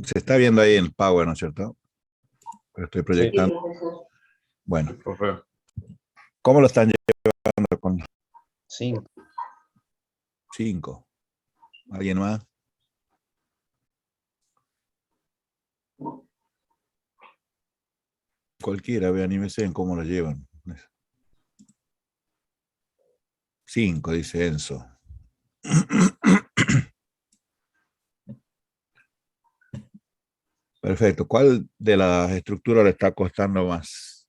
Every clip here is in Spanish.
Se está viendo ahí en Power, ¿no es cierto? Pero estoy Sí, proyectando. Bueno, profe. ¿cómo lo están llevando con 5. 5? ¿Alguien más? Cualquiera, ve, anímese en cómo lo llevan. 5, dice Enzo. Perfecto. ¿Cuál de las estructuras le está costando más?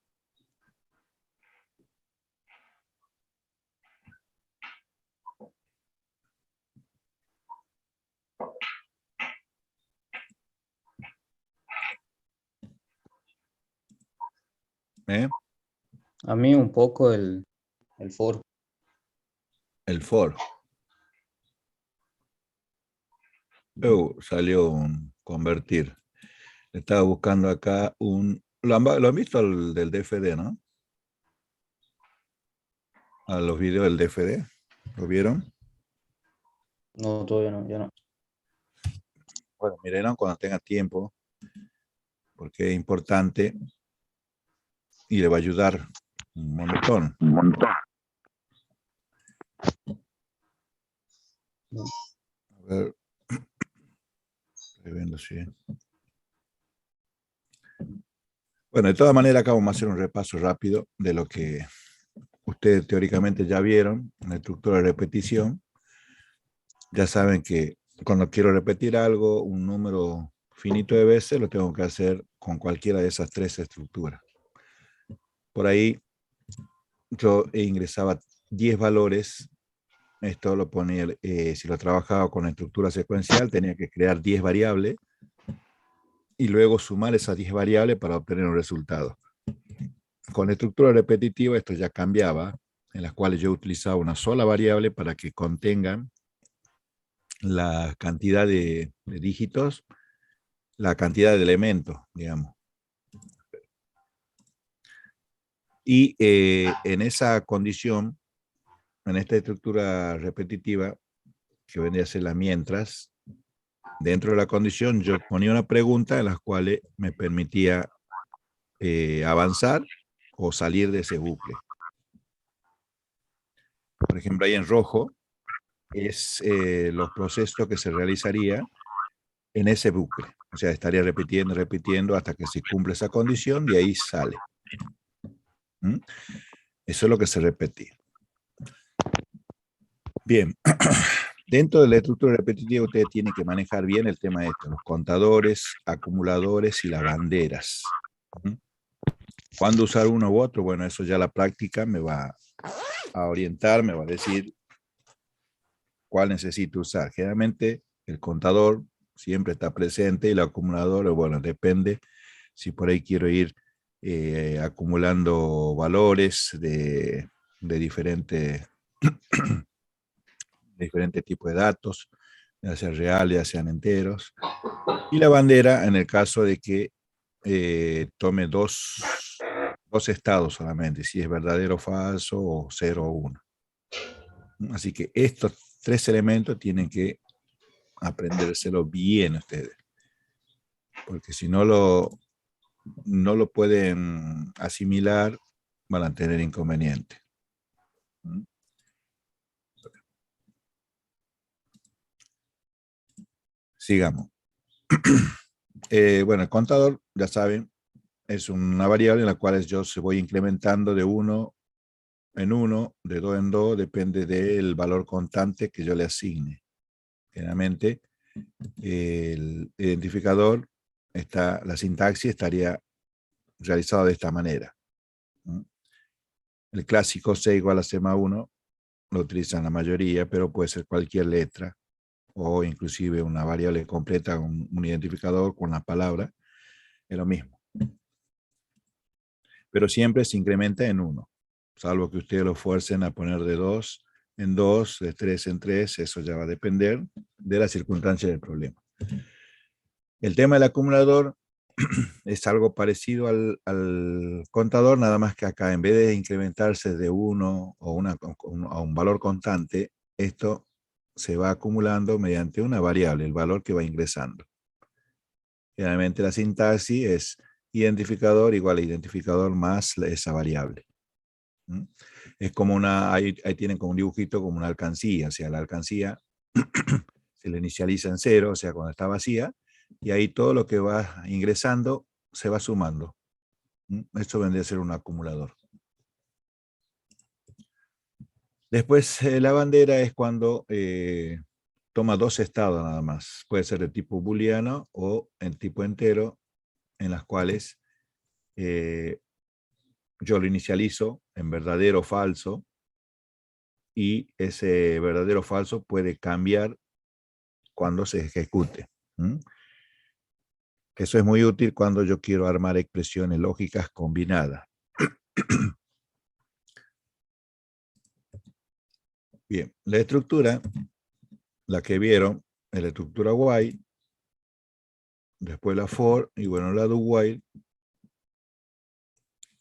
¿Eh? A mí un poco el for. El for. Salió un convertir. Estaba buscando acá un... ¿Lo han visto el del DFD, no? A los videos del DFD. ¿Lo vieron? No, todavía no, ya no. Bueno, miren cuando tenga tiempo, porque es importante y le va a ayudar un montón. Un montón. A ver, estoy viendo si... Bueno, de todas maneras, acá vamos a hacer un repaso rápido de lo que ustedes teóricamente ya vieron en la estructura de repetición. Ya saben que cuando quiero repetir algo, un número finito de veces, lo tengo que hacer con cualquiera de esas tres estructuras. Por ahí yo ingresaba 10 valores. Esto lo ponía, si lo trabajaba con estructura secuencial, tenía que crear 10 variables y luego sumar esas 10 variables para obtener un resultado. Con la estructura repetitiva esto ya cambiaba, en las cuales yo utilizaba una sola variable para que contengan la cantidad de dígitos, la cantidad de elementos, digamos. Y en esa condición, en esta estructura repetitiva, que vendría a ser la mientras, dentro de la condición yo ponía una pregunta en la cual me permitía avanzar o salir de ese bucle. Por ejemplo, ahí en rojo es los procesos que se realizaría en ese bucle. O sea, estaría repitiendo, repitiendo hasta que se cumple esa condición y ahí sale. ¿Mm? Eso es lo que se repetía. Bien, dentro de la estructura repetitiva usted tiene que manejar bien el tema de esto, los contadores, acumuladores y las banderas. ¿Mm? ¿Cuándo usar uno u otro? Bueno, eso ya la práctica me va a orientar, me va a decir cuál necesito usar. Generalmente el contador siempre está presente y el acumulador, bueno, depende si por ahí quiero ir acumulando valores de diferentes tipos de datos, ya sean reales, ya sean enteros. Y la bandera en el caso de que tome dos estados solamente, si es verdadero o falso o 0 o 1. Así que estos tres elementos tienen que aprendérselo bien ustedes, porque si no lo pueden asimilar, van a tener inconvenientes. Sigamos. Bueno, el contador, ya saben, es una variable en la cual yo se voy incrementando de 1 en 1, de 2 en 2, depende del valor constante que yo le asigne. Generalmente, el identificador, la sintaxis estaría realizada de esta manera. El clásico C igual a C más 1 lo utilizan la mayoría, pero puede ser cualquier letra o inclusive una variable completa, un identificador con la palabra, es lo mismo. Pero siempre se incrementa en 1, salvo que ustedes lo fuercen a poner de 2 en 2, de 3 en 3, eso ya va a depender de las circunstancias del problema. El tema del acumulador es algo parecido al contador, nada más que acá en vez de incrementarse de 1 a un valor constante, esto se va acumulando mediante una variable, el valor que va ingresando. Generalmente la sintaxis es identificador igual a identificador más esa variable. ¿Mm? Es como ahí tienen como un dibujito como una alcancía, o sea, la alcancía se le inicializa en cero, o sea, cuando está vacía, y ahí todo lo que va ingresando se va sumando. Esto vendría a ser un acumulador. Después, la bandera es cuando toma dos estados nada más. Puede ser de tipo booleano o en tipo entero, en las cuales yo lo inicializo en verdadero o falso, y ese verdadero o falso puede cambiar cuando se ejecute. Eso es muy útil cuando yo quiero armar expresiones lógicas combinadas. Bien, la estructura, la que vieron, es la estructura while, después la for, y bueno, la do while,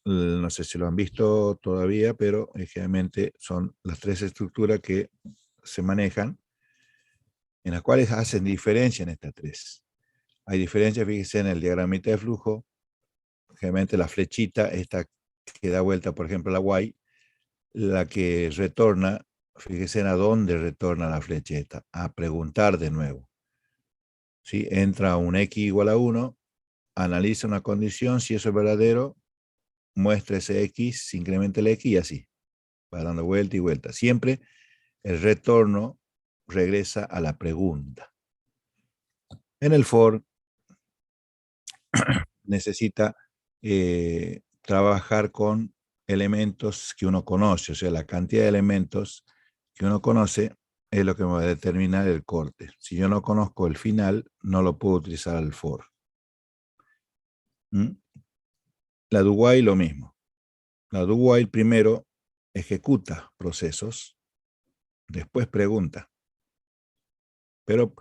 no sé si lo han visto todavía, pero generalmente son las tres estructuras que se manejan, en las cuales hacen diferencia en estas tres. Hay diferencia, fíjense en el diagramita de flujo, generalmente la flechita, esta que da vuelta, por ejemplo, la Y, la que retorna, fíjense a dónde retorna la flecheta, a preguntar de nuevo. ¿Sí? Entra un X igual a 1, analiza una condición, si eso es verdadero, muestra ese X, se incrementa el X y así, va dando vuelta y vuelta. Siempre el retorno regresa a la pregunta. En el for necesita trabajar con elementos que uno conoce, o sea, la cantidad de elementos que uno conoce es lo que me va a determinar el corte. Si yo no conozco el final, no lo puedo utilizar al for. La do while lo mismo. La do while primero ejecuta procesos, después pregunta. Pero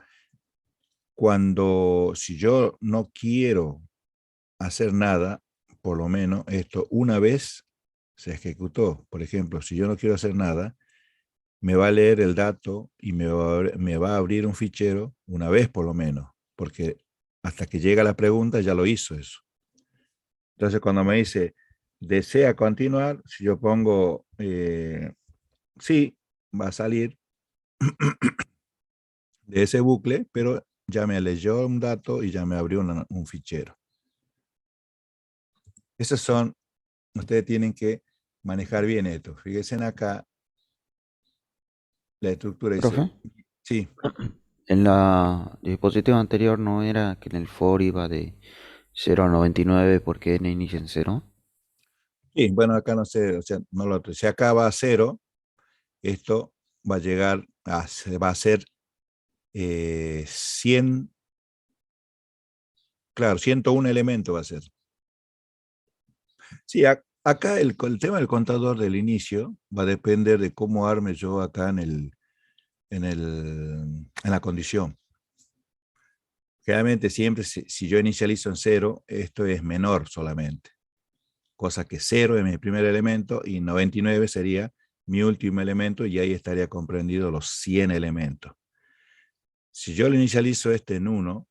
si yo no quiero hacer nada, por lo menos esto una vez se ejecutó. Por ejemplo, si yo no quiero hacer nada, me va a leer el dato y me va a abrir un fichero una vez por lo menos, porque hasta que llega la pregunta ya lo hizo eso. Entonces cuando me dice, ¿desea continuar? Si yo pongo sí, va a salir de ese bucle, pero ya me leyó un dato y ya me abrió un fichero. Esos son, ustedes tienen que manejar bien esto. Fíjense acá, la estructura dice, Profe, sí, en la dispositivo anterior no era que en el for iba de 0 a 99 porque n inicia en 0. sí, bueno, acá no sé, o sea, no lo, si acá va a 0, esto va a llegar va a ser 100, claro, 101 elementos va a ser. Sí, acá el tema del contador del inicio va a depender de cómo arme yo acá en la condición. Generalmente siempre, si yo inicializo en 0, esto es menor solamente. Cosa que 0 es mi primer elemento y 99 sería mi último elemento, y ahí estaría comprendido los 100 elementos. Si yo lo inicializo este en 1,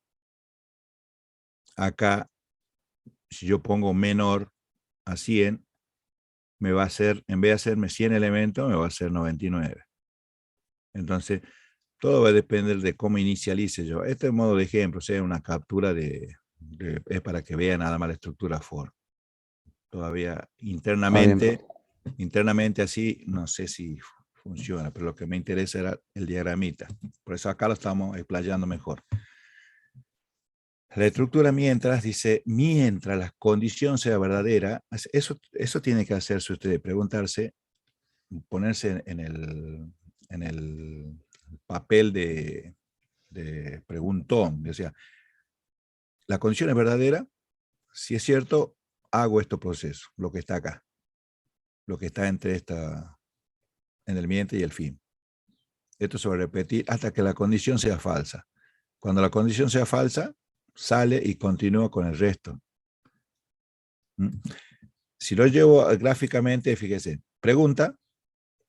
acá, si yo pongo menor a 100, me va a hacer, en vez de hacerme 100 elementos, me va a hacer 99. Entonces, todo va a depender de cómo inicialice yo. Este es modo de ejemplo, o sea, una captura es para que vean nada más la estructura for. Todavía Ah, bien, internamente así, no sé si funciona, pero lo que me interesa era el diagramita. Por eso acá lo estamos explayando mejor. La estructura mientras dice, mientras la condición sea verdadera, eso tiene que hacerse usted, preguntarse, ponerse en el papel de preguntón. O sea, la condición es verdadera, si es cierto, hago este proceso, lo que está acá, lo que está en el mientras y el fin. Esto se va a repetir hasta que la condición sea falsa. Cuando la condición sea falsa, sale y continúa con el resto. Si lo llevo gráficamente, fíjese, pregunta,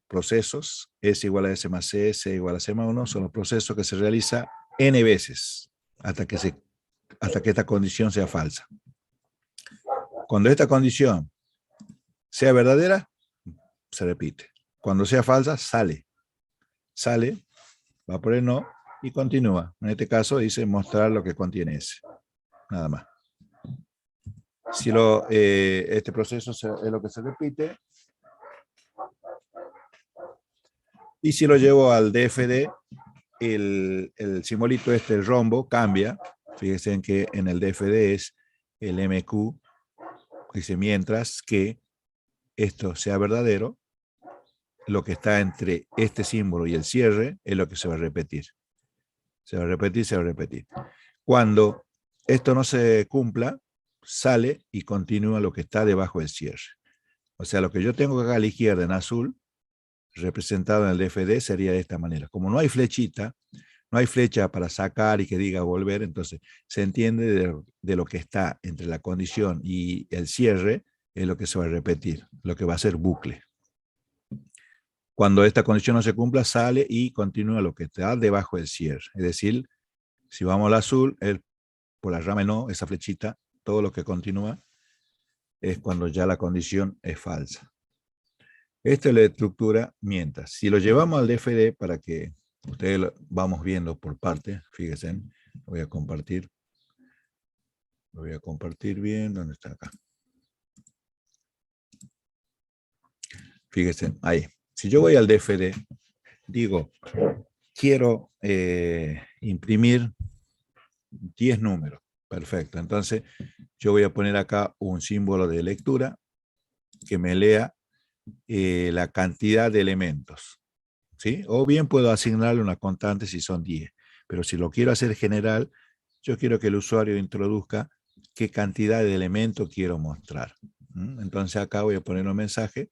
procesos, S igual a S más C, C igual a C más 1, son los procesos que se realizan N veces hasta que se hasta que esta condición sea falsa. Cuando esta condición sea verdadera, se repite. Cuando sea falsa, sale. Sale, va a poner no y continúa. En este caso dice mostrar lo que contiene S. Nada más. Si este proceso es lo que se repite. Y si lo llevo al DFD, el simbolito este, el rombo, cambia. Fíjense en que en el DFD es el MQ, dice mientras que esto sea verdadero, lo que está entre este símbolo y el cierre es lo que se va a repetir. Se va a repetir, se va a repetir. Cuando esto no se cumpla, sale y continúa lo que está debajo del cierre. O sea, lo que yo tengo acá a la izquierda en azul, representado en el DFD, sería de esta manera. Como no hay flechita, no hay flecha para sacar y que diga volver, entonces se entiende de lo que está entre la condición y el cierre, es lo que se va a repetir, lo que va a ser bucle. Cuando esta condición no se cumpla, sale y continúa lo que está debajo del cierre. Es decir, si vamos al azul, por la rama no, esa flechita, todo lo que continúa es cuando ya la condición es falsa. Esta es la estructura mientras. Si lo llevamos al DFD para que ustedes lo vamos viendo por parte, fíjense, lo voy a compartir. Lo voy a compartir bien. ¿Dónde está acá? Fíjense, ahí. Si yo voy al DFD, digo, quiero imprimir 10 números. Perfecto. Entonces, yo voy a poner acá un símbolo de lectura que me lea la cantidad de elementos. ¿Sí? O bien puedo asignarle una constante si son 10. Pero si lo quiero hacer general, yo quiero que el usuario introduzca qué cantidad de elementos quiero mostrar. Entonces acá voy a poner un mensaje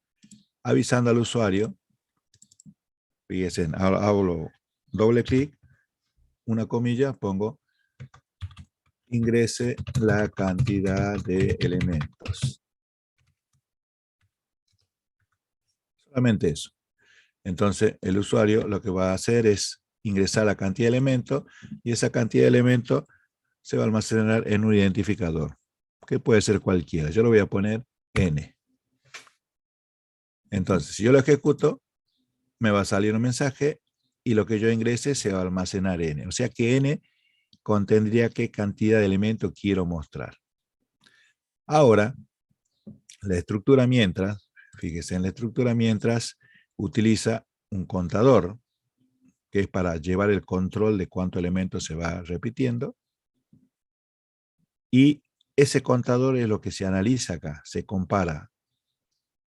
avisando al usuario. Fíjense, hago doble clic, una comilla, pongo ingrese la cantidad de elementos. Solamente eso. Entonces el usuario lo que va a hacer es ingresar la cantidad de elementos y esa cantidad de elementos se va a almacenar en un identificador, que puede ser cualquiera. Yo lo voy a poner N. Entonces, si yo lo ejecuto, me va a salir un mensaje y lo que yo ingrese se va a almacenar N. O sea que N contendría qué cantidad de elementos quiero mostrar. Ahora, la estructura mientras, fíjese, en la estructura mientras utiliza un contador, que es para llevar el control de cuántos elementos se va repitiendo. Y ese contador es lo que se analiza acá. Se compara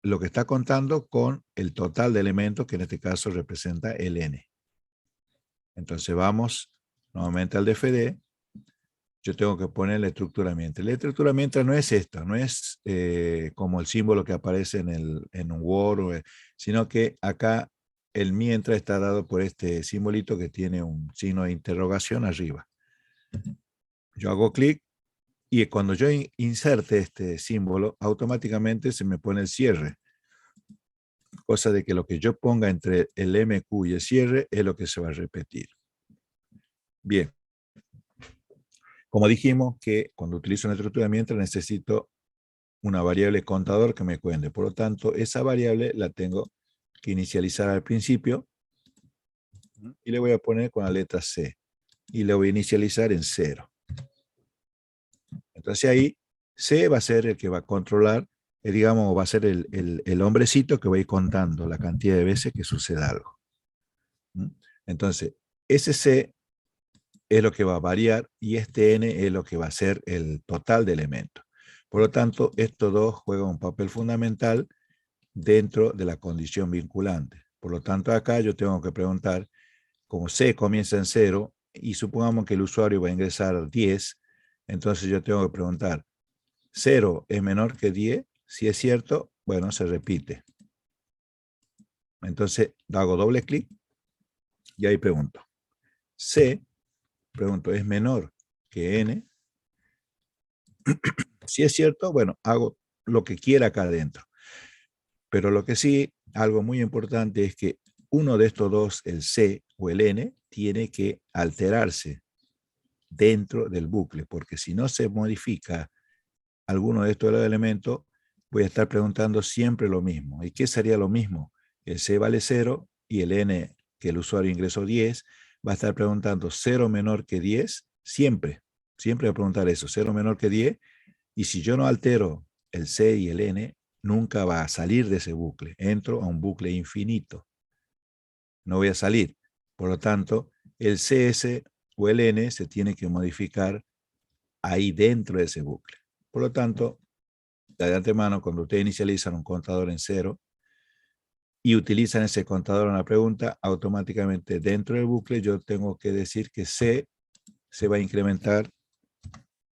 lo que está contando con el total de elementos, que en este caso representa el N. Entonces vamos nuevamente al DFD. Yo tengo que poner la estructura mientras. La estructura mientras no es esta, no es como el símbolo que aparece en un Word, sino que acá el mientras está dado por este simbolito que tiene un signo de interrogación arriba. Yo hago clic y cuando yo inserte este símbolo, automáticamente se me pone el cierre. Cosa de que lo que yo ponga entre el MQ y el cierre es lo que se va a repetir. Bien. Como dijimos que cuando utilizo una estructura mientras necesito una variable contador que me cuente. Por lo tanto, esa variable la tengo que inicializar al principio y le voy a poner con la letra C. Y le voy a inicializar en 0. Entonces ahí C va a ser el que va a controlar, digamos, va a ser el hombrecito que va a ir contando la cantidad de veces que suceda algo. Entonces, ese C es lo que va a variar y este N es lo que va a ser el total de elementos. Por lo tanto, estos dos juegan un papel fundamental dentro de la condición vinculante. Por lo tanto, acá yo tengo que preguntar, como C comienza en 0 y supongamos que el usuario va a ingresar 10, entonces yo tengo que preguntar, ¿0 es menor que 10? Si es cierto, bueno, se repite. Entonces, hago doble clic y ahí pregunto. C, pregunto, ¿es menor que N? Si es cierto, bueno, hago lo que quiera acá adentro. Pero lo que sí, algo muy importante es que uno de estos dos, el C o el N, tiene que alterarse. dentro del bucle, porque si no se modifica alguno de estos elementos, voy a estar preguntando siempre lo mismo. ¿Y qué sería lo mismo? El C vale 0 y el N, que el usuario ingresó 10, va a estar preguntando 0 menor que 10, siempre va a preguntar eso, 0 menor que 10, y si yo no altero el C y el N, nunca va a salir de ese bucle. Entro a un bucle infinito. No voy a salir. Por lo tanto, el CS o el N se tiene que modificar ahí dentro de ese bucle. Por lo tanto, de antemano, cuando ustedes inicializan un contador en 0 y utilizan ese contador en la pregunta, automáticamente dentro del bucle yo tengo que decir que C se va a incrementar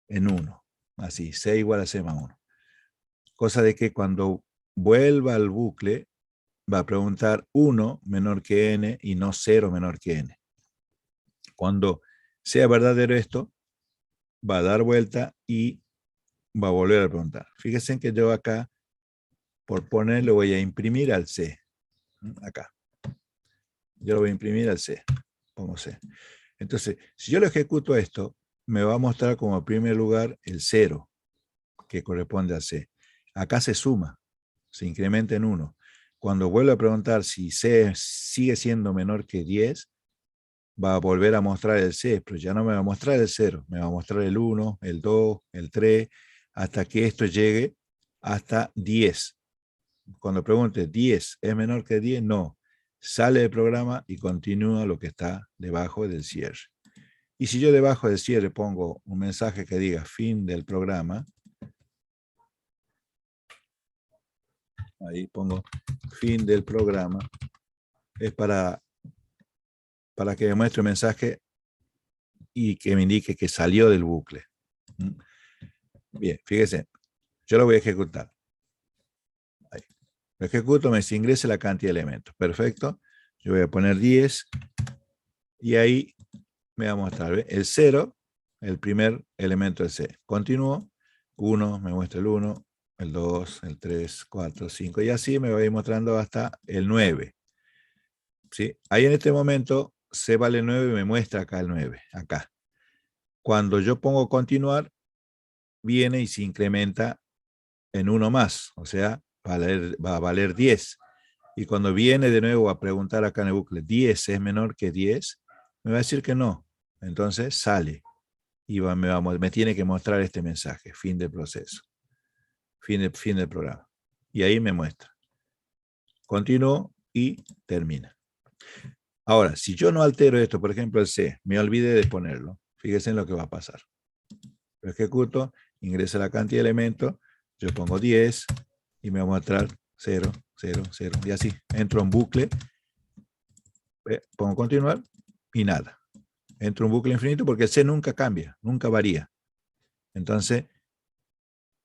en 1. Así, C igual a C más 1. Cosa de que cuando vuelva al bucle, va a preguntar 1 menor que N y no 0 menor que N. Cuando sea verdadero esto, va a dar vuelta y va a volver a preguntar. Fíjense que yo acá, por ponerle, voy a imprimir al C. Acá. Yo lo voy a imprimir al C. Pongo C. Entonces, si yo lo ejecuto esto, me va a mostrar como primer lugar el 0, que corresponde a C. Acá se suma, se incrementa en 1. Cuando vuelvo a preguntar si C sigue siendo menor que 10, va a volver a mostrar el C, pero ya no me va a mostrar el 0, me va a mostrar el 1, el 2, el 3, hasta que esto llegue hasta 10. Cuando pregunte 10 es menor que 10, no. Sale del programa y continúa lo que está debajo del cierre. Y si yo debajo del cierre pongo un mensaje que diga fin del programa, ahí pongo fin del programa, es para que me muestre un mensaje y que me indique que salió del bucle. Bien, fíjese, yo lo voy a ejecutar. Ahí. Lo ejecuto, me ingrese la cantidad de elementos. Perfecto. Yo voy a poner 10 y ahí me va a mostrar, ¿ve? El 0, el primer elemento del C. Continúo, 1, me muestra el 1, el 2, el 3, 4, 5, y así me va a ir mostrando hasta el 9. ¿Sí? Ahí en este momento C vale 9 y me muestra acá el 9, acá. Cuando yo pongo continuar, viene y se incrementa en 1 más, o sea, va a valer 10. Y cuando viene de nuevo a preguntar acá en el bucle, 10 es menor que 10, me va a decir que no. Entonces sale y me tiene que mostrar este mensaje, fin del proceso, fin del programa. Y ahí me muestra. Continúo y termina. Ahora, si yo no altero esto, por ejemplo el C, me olvidé de ponerlo, fíjense en lo que va a pasar. Lo ejecuto, ingreso la cantidad de elementos, yo pongo 10 y me va a mostrar 0, 0, 0, y así. Entro en bucle, pongo continuar y nada. Entro en bucle infinito porque el C nunca cambia, nunca varía. Entonces,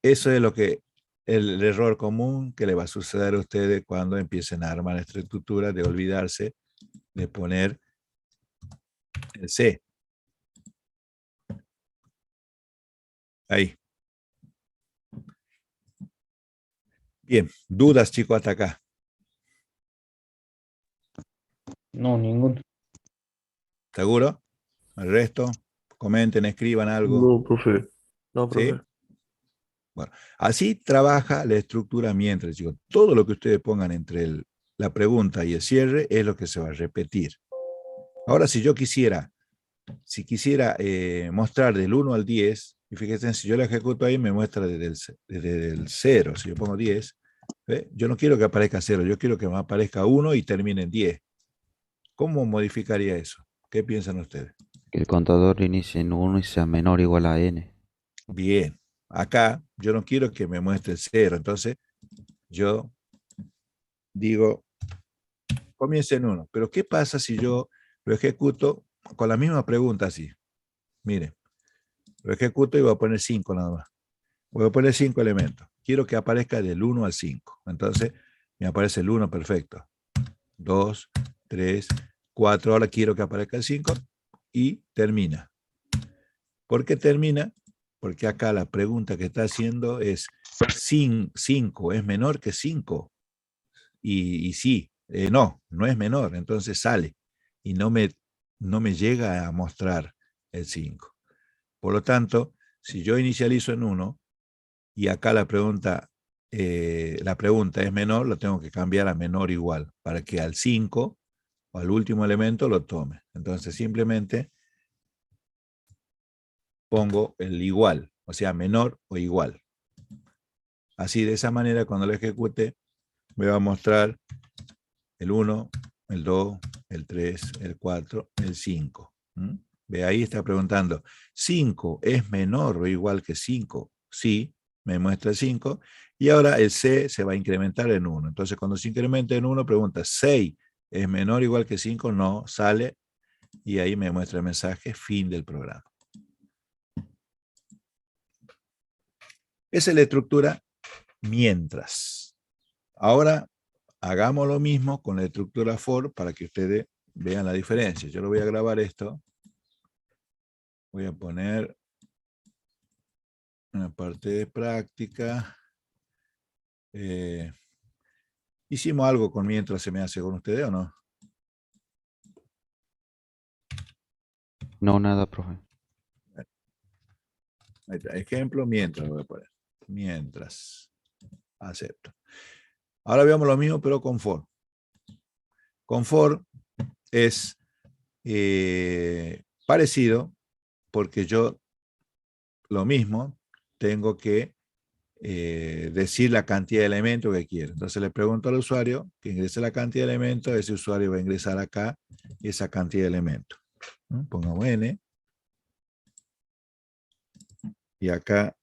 eso es lo que el error común que le va a suceder a ustedes cuando empiecen a armar esta estructura de olvidarse de poner el C. Ahí. Bien, dudas, chicos, hasta acá. No, ninguno. ¿Seguro? El resto, comenten, escriban algo. No, profe. No, ¿Sí? profe. Bueno, así trabaja la estructura mientras, chicos. Todo lo que ustedes pongan entre la pregunta y el cierre es lo que se va a repetir. Ahora, si quisiera mostrar del 1 al 10, y fíjense, si yo lo ejecuto ahí, me muestra desde el 0. Si yo pongo 10, ¿ve? Yo no quiero que aparezca 0, yo quiero que me aparezca 1 y termine en 10. ¿Cómo modificaría eso? ¿Qué piensan ustedes? Que el contador inicie en 1 y sea menor o igual a n. Bien, acá yo no quiero que me muestre el 0, entonces yo digo, comience en 1. Pero ¿qué pasa si yo lo ejecuto con la misma pregunta así? Miren, lo ejecuto y voy a poner 5 nada más. Voy a poner 5 elementos. Quiero que aparezca del 1 al 5. Entonces me aparece el 1 perfecto. 2, 3, 4. Ahora quiero que aparezca el 5 y termina. ¿Por qué termina? Porque acá la pregunta que está haciendo es 5 es menor que 5. Y sí, no es menor. Entonces sale y no me llega a mostrar el 5. Por lo tanto, si yo inicializo en 1 y acá la pregunta es menor, lo tengo que cambiar a menor o igual para que al 5 o al último elemento lo tome. Entonces simplemente pongo el igual, o sea, menor o igual. Así, de esa manera, cuando lo ejecute, me va a mostrar el 1, el 2, el 3, el 4, el 5. Ve, ahí está preguntando, ¿5 es menor o igual que 5? Sí, me muestra 5. Y ahora el C se va a incrementar en 1. Entonces, cuando se incrementa en 1, pregunta, ¿6 es menor o igual que 5? No, sale. Y ahí me muestra el mensaje, fin del programa. Esa es la estructura mientras. Ahora, hagamos lo mismo con la estructura for para que ustedes vean la diferencia. Yo lo voy a grabar esto. Voy a poner una parte de práctica. ¿Hicimos algo con mientras se me hace con ustedes o no? No, nada, profe. Ahí está. Ejemplo, mientras lo voy a poner. Mientras. Acepto. Ahora veamos lo mismo, pero con for. Con for es parecido porque yo lo mismo tengo que decir la cantidad de elementos que quiero. Entonces le pregunto al usuario que ingrese la cantidad de elementos, ese usuario va a ingresar acá esa cantidad de elementos. Pongamos n. Y acá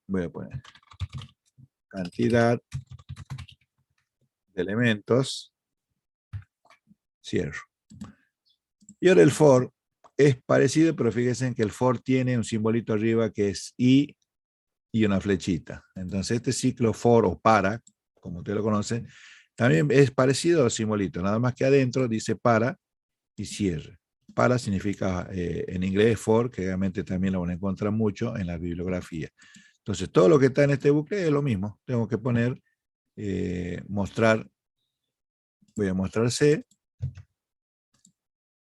voy a poner cantidad de elementos, cierro. Y ahora el for es parecido, pero fíjense que el for tiene un simbolito arriba que es i y una flechita. Entonces este ciclo for o para, como ustedes lo conocen, también es parecido al simbolito, nada más que adentro dice para y cierre. Para significa en inglés for, que obviamente también lo van a encontrar mucho en la bibliografía. Entonces todo lo que está en este bucle es lo mismo. Tengo que poner, mostrar, voy a mostrar C,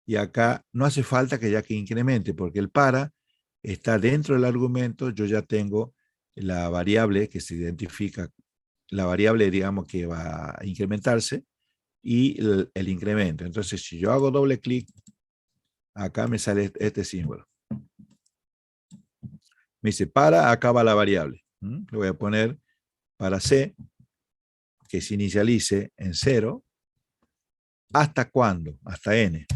y acá no hace falta que incremente, porque el para está dentro del argumento, yo ya tengo la variable que se identifica, la variable, digamos, que va a incrementarse, y el incremento. Entonces, si yo hago doble clic, acá me sale este símbolo. Me dice, para, acá va la variable. Le voy a poner para C, que se inicialice en 0, ¿hasta cuándo? Hasta n.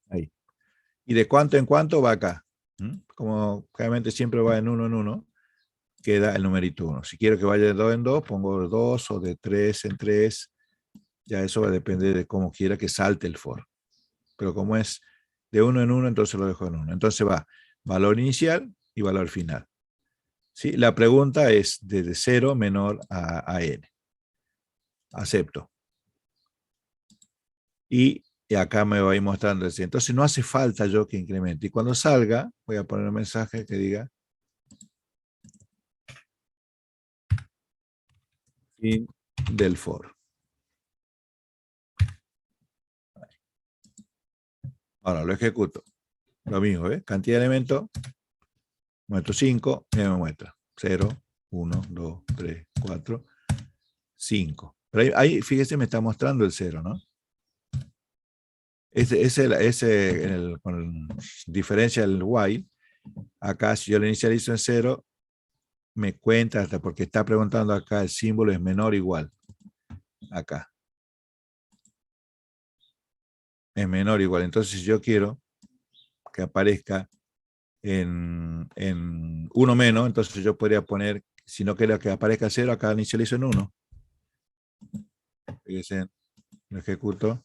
Ahí. ¿Y de cuánto en cuánto va acá? Como claramente siempre va en 1 en 1, queda el numerito 1. Si quiero que vaya de 2 en 2, pongo 2 o de 3 en 3. Ya eso va a depender de cómo quiera que salte el for. Pero como es de 1 en 1, entonces lo dejo en 1. Entonces va valor inicial y valor final. ¿Sí? La pregunta es desde 0 menor a n. Acepto. Y acá me va a ir mostrando así. Entonces no hace falta yo que incremente. Y cuando salga, voy a poner un mensaje que diga fin del for. Ahora lo ejecuto. Lo mismo, ¿ves? Cantidad de elementos. Muestro 5 y me muestra 0, 1, 2, 3, 4, 5. Pero ahí, fíjese, me está mostrando el 0, ¿no? Con diferencia del while, acá si yo lo inicializo en 0, me cuenta hasta porque está preguntando acá el símbolo es menor o igual. Acá. Es menor o igual. Entonces si yo quiero que aparezca en 1 menos, entonces yo podría poner, si no quiero que aparezca 0, acá inicializo en 1. Fíjense, lo ejecuto.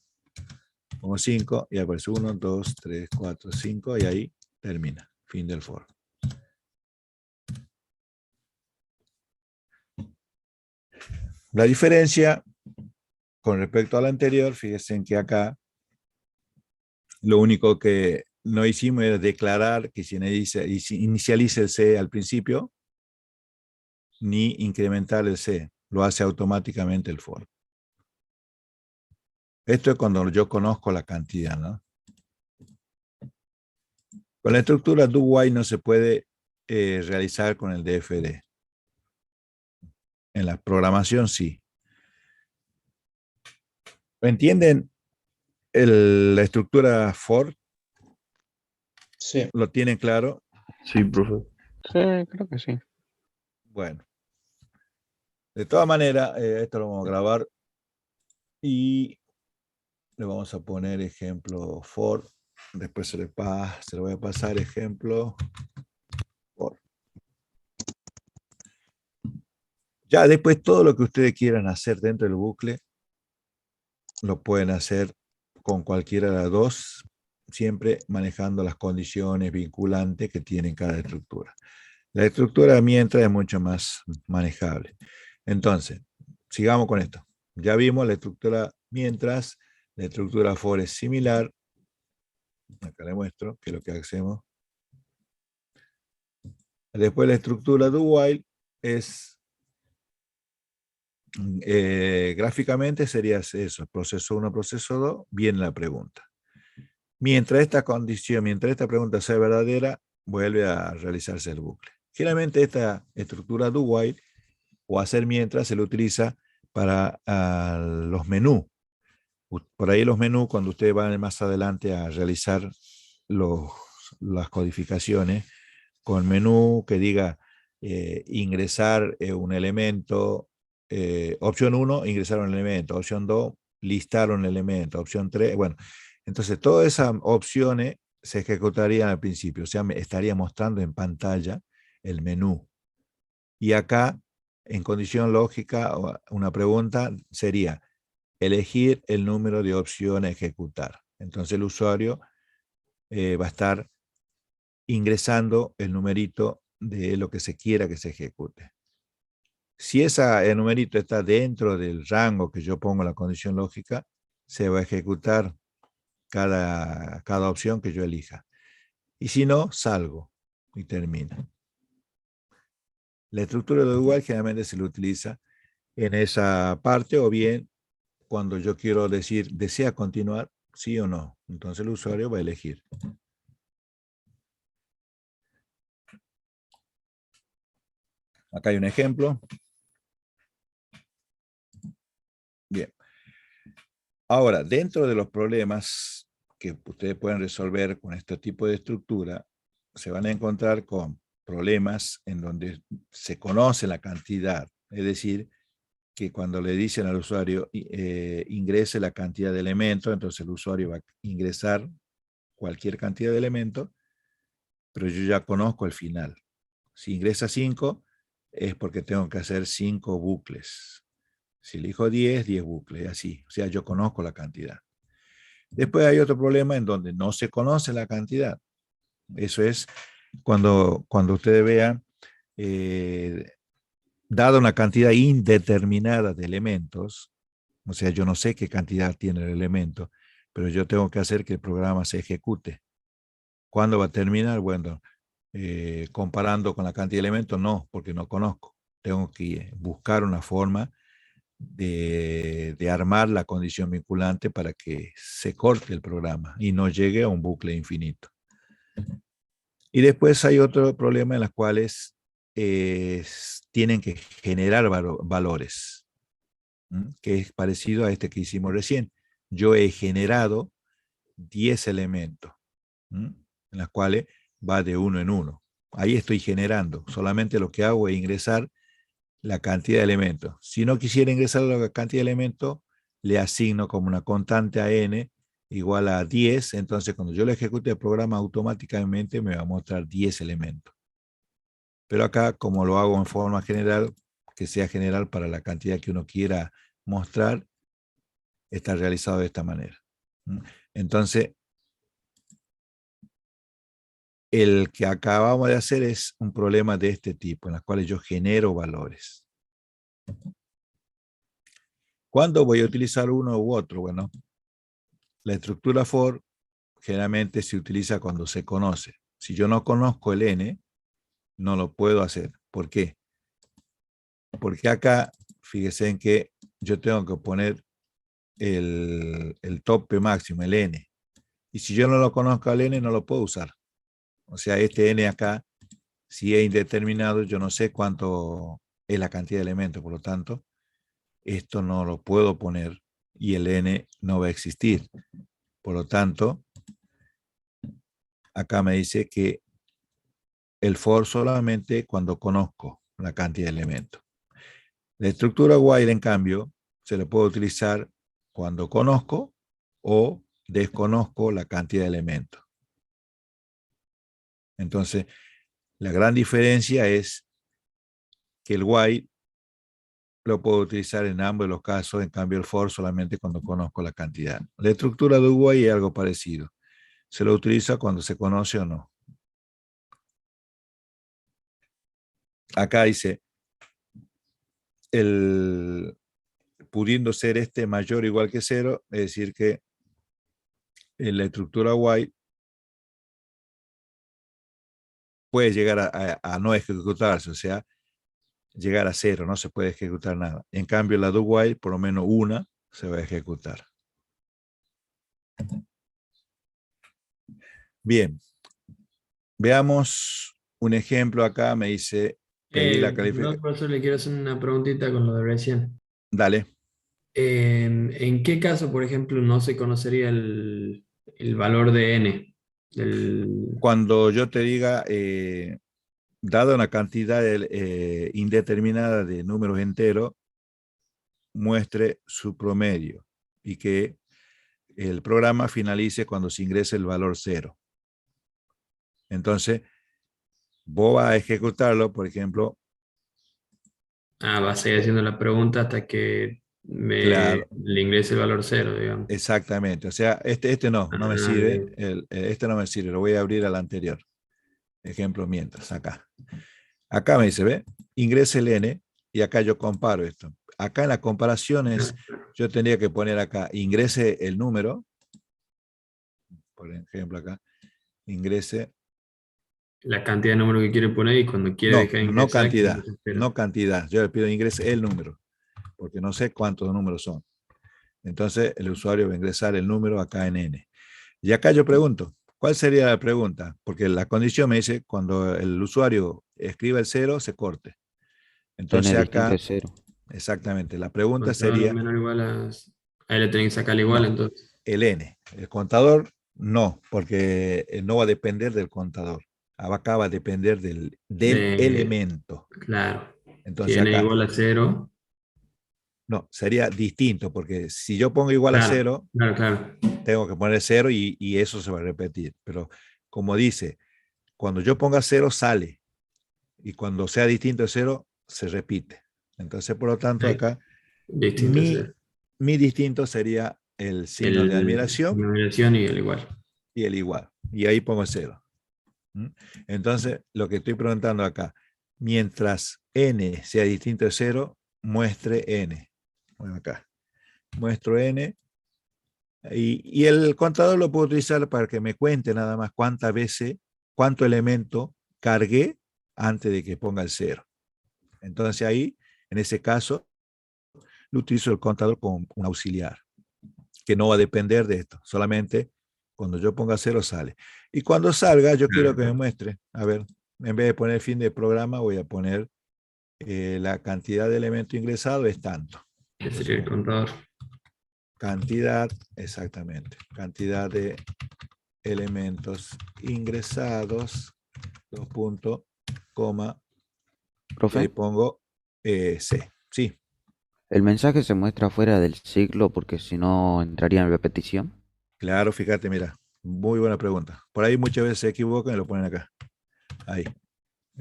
Pongo 5 y aparece 1, 2, 3, 4, 5 y ahí termina. Fin del for. La diferencia con respecto a la anterior, fíjense en que acá lo único que no hicimos era declarar que se inicialice el C al principio, ni incrementar el C. Lo hace automáticamente el for. Esto es cuando yo conozco la cantidad, ¿no? Con la estructura do while no se puede realizar con el DFD. En la programación sí. ¿Entienden la estructura for? Sí. ¿Lo tienen claro? Sí, profe. Sí, creo que sí. Bueno. De todas maneras, esto lo vamos a grabar y le vamos a poner ejemplo for. Después se le voy a pasar ejemplo for. Ya después todo lo que ustedes quieran hacer dentro del bucle lo pueden hacer con cualquiera de las dos, siempre manejando las condiciones vinculantes que tiene cada estructura. La estructura mientras es mucho más manejable. Entonces, sigamos con esto. Ya vimos la estructura mientras, la estructura for es similar. Acá le muestro que es lo que hacemos. Después la estructura do while es, gráficamente sería eso, proceso 1, proceso 2, viene la pregunta. Mientras esta condición, mientras esta pregunta sea verdadera, vuelve a realizarse el bucle. Generalmente esta estructura do while o hacer mientras se lo utiliza para los menús. Por ahí los menús, cuando ustedes van más adelante a realizar las codificaciones, con menú que diga ingresar un elemento, opción 1, ingresar un elemento, opción 2, listar un elemento, opción 3, bueno, entonces todas esas opciones se ejecutarían al principio, o sea, me estaría mostrando en pantalla el menú. Y acá, en condición lógica, una pregunta sería elegir el número de opciones a ejecutar. Entonces el usuario va a estar ingresando el numerito de lo que se quiera que se ejecute. Si el numerito está dentro del rango que yo pongo en la condición lógica, se va a ejecutar cada opción que yo elija. Y si no, salgo y termino. La estructura de igual generalmente se lo utiliza en esa parte o bien cuando yo quiero decir, ¿desea continuar? Sí o no. Entonces el usuario va a elegir. Acá hay un ejemplo. Bien. Ahora, dentro de los problemas que ustedes pueden resolver con este tipo de estructura, se van a encontrar con problemas en donde se conoce la cantidad. Es decir, que cuando le dicen al usuario ingrese la cantidad de elementos, entonces el usuario va a ingresar cualquier cantidad de elementos, pero yo ya conozco el final. Si ingresa 5, es porque tengo que hacer 5 bucles. Si elijo 10, 10 bucles, así. O sea, yo conozco la cantidad. Después hay otro problema en donde no se conoce la cantidad. Eso es cuando ustedes vean, dada una cantidad indeterminada de elementos, o sea, yo no sé qué cantidad tiene el elemento, pero yo tengo que hacer que el programa se ejecute. ¿Cuándo va a terminar? Bueno, comparando con la cantidad de elementos, no, porque no conozco. Tengo que buscar una forma de armar la condición vinculante para que se corte el programa y no llegue a un bucle infinito. Y después hay otro problema en los cuales tienen que generar valores, que es parecido a este que hicimos recién. Yo he generado 10 elementos, en los cuales va de uno en uno. Ahí estoy generando. Solamente lo que hago es ingresar la cantidad de elementos. Si no quisiera ingresar la cantidad de elementos, le asigno como una constante a n igual a 10. Entonces, cuando yo le ejecute el programa, automáticamente me va a mostrar 10 elementos. Pero acá, como lo hago en forma general, que sea general para la cantidad que uno quiera mostrar, está realizado de esta manera. Entonces, el que acabamos de hacer es un problema de este tipo, en los cuales yo genero valores. ¿Cuándo voy a utilizar uno u otro? Bueno, la estructura for generalmente se utiliza cuando se conoce. Si yo no conozco el n, no lo puedo hacer. ¿Por qué? Porque acá, fíjense en que yo tengo que poner el tope máximo, el n. Y si yo no lo conozco al n, no lo puedo usar. O sea, este n acá, si es indeterminado, yo no sé cuánto es la cantidad de elementos, por lo tanto, esto no lo puedo poner y el n no va a existir. Por lo tanto, acá me dice que el for solamente cuando conozco la cantidad de elementos. La estructura while, en cambio, se le puede utilizar cuando conozco o desconozco la cantidad de elementos. Entonces, la gran diferencia es que el while lo puedo utilizar en ambos los casos, en cambio el for solamente cuando conozco la cantidad. La estructura de while es algo parecido. Se lo utiliza cuando se conoce o no. Acá dice, pudiendo ser este mayor o igual que 0, es decir que en la estructura while puede llegar a no ejecutarse, o sea, llegar a 0, no se puede ejecutar nada. En cambio, la do while, por lo menos una, se va a ejecutar. Bien, veamos un ejemplo acá, me dice, pedí la No, calificación. por eso le quiero hacer una preguntita con lo de recién. Dale. ¿En qué caso, por ejemplo, no se conocería el valor de n? Cuando yo te diga, dada una cantidad indeterminada de números enteros, muestre su promedio y que el programa finalice cuando se ingrese el valor 0. Entonces, vos vas a ejecutarlo, por ejemplo. Va a seguir haciendo la pregunta hasta que Claro, le ingrese el valor cero, digamos. exactamente. O sea, este no me sirve, Bien. este no me sirve, lo voy a abrir al anterior. Ejemplo, mientras, acá. Acá me dice, ¿ve? Ingrese el n y acá yo comparo esto. Acá en las comparaciones, yo tendría que poner acá, ingrese el número, por ejemplo acá, ingrese. La cantidad de número que quiere poner y cuando quiere No, dejar de no ingresar, que cantidad, se espera. no cantidad. Yo le pido ingrese el número, porque no sé cuántos números son. Entonces, el usuario va a ingresar el número acá en n. Y acá yo pregunto, ¿cuál sería la pregunta? Porque la condición me dice, cuando el usuario escriba el 0, se corte. N Entonces distinto acá, de 0. exactamente, la pregunta Contador sería, menor o igual a... Ahí le tienen que sacar igual, no, entonces. el n. El contador, no, porque no va a depender del contador. Acá va a depender del De, elemento. claro. Si Entonces n acá, igual a cero. no, sería distinto, porque si yo pongo igual a Claro, 0, claro, claro. tengo que poner 0 y eso se va a repetir. Pero como dice, cuando yo ponga 0 sale y cuando sea distinto de 0 se repite. Entonces, por lo tanto, Ahí, acá distinto a mi, cero. mi distinto sería el signo de admiración Numeración y el igual. y el igual. Y ahí pongo 0. Entonces, lo que estoy preguntando acá, mientras n sea distinto de 0, muestre n. Bueno, acá, muestro n. Y el contador lo puedo utilizar para que me cuente nada más cuántas veces, cuánto elemento cargué antes de que ponga el 0. Entonces ahí, en ese caso, lo utilizo el contador como un auxiliar, que no va a depender de esto. Solamente cuando yo ponga 0 sale. Y cuando salga, yo quiero Claro, que me claro. muestre. A ver, en vez de poner fin de programa, voy a poner la cantidad de elementos ingresados es tanto. Que Entonces, sería el contador. cantidad, exactamente. Cantidad de elementos ingresados, dos puntos, coma, y ahí Profe, pongo C. Sí, el mensaje se muestra fuera del ciclo porque si no entraría en repetición. claro, fíjate, mira, muy buena pregunta. Por ahí muchas veces se equivocan y lo ponen acá. Ahí.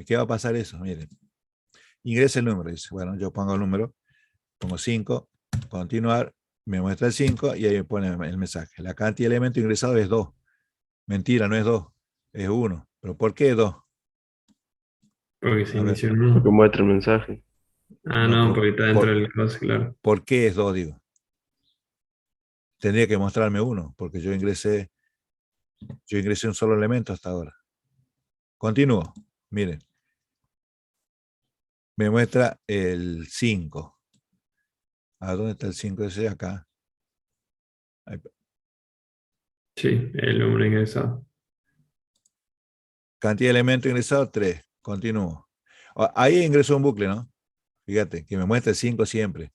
¿Qué va a pasar eso? Miren, ingresa el número, dice. Bueno, yo pongo el número, pongo 5, continuar, me muestra el 5 y ahí me pone el mensaje. La cantidad de elementos ingresados es 2. Mentira, no es 2, es 1. ¿Pero por qué 2? Porque se A ver, inició el Porque mundo. muestra el mensaje. No, no, porque está dentro del closet, claro. ¿por qué es 2, digo? Tendría que mostrarme 1, porque yo ingresé un solo elemento hasta ahora. Continúo. Miren, me muestra el 5. ¿A dónde está el 5 ese? Acá. Ahí. Sí, el número ingresado. Cantidad de elementos ingresados, 3. Continúo. Ahí ingresó un bucle, ¿no? Fíjate, que me muestra 5 siempre.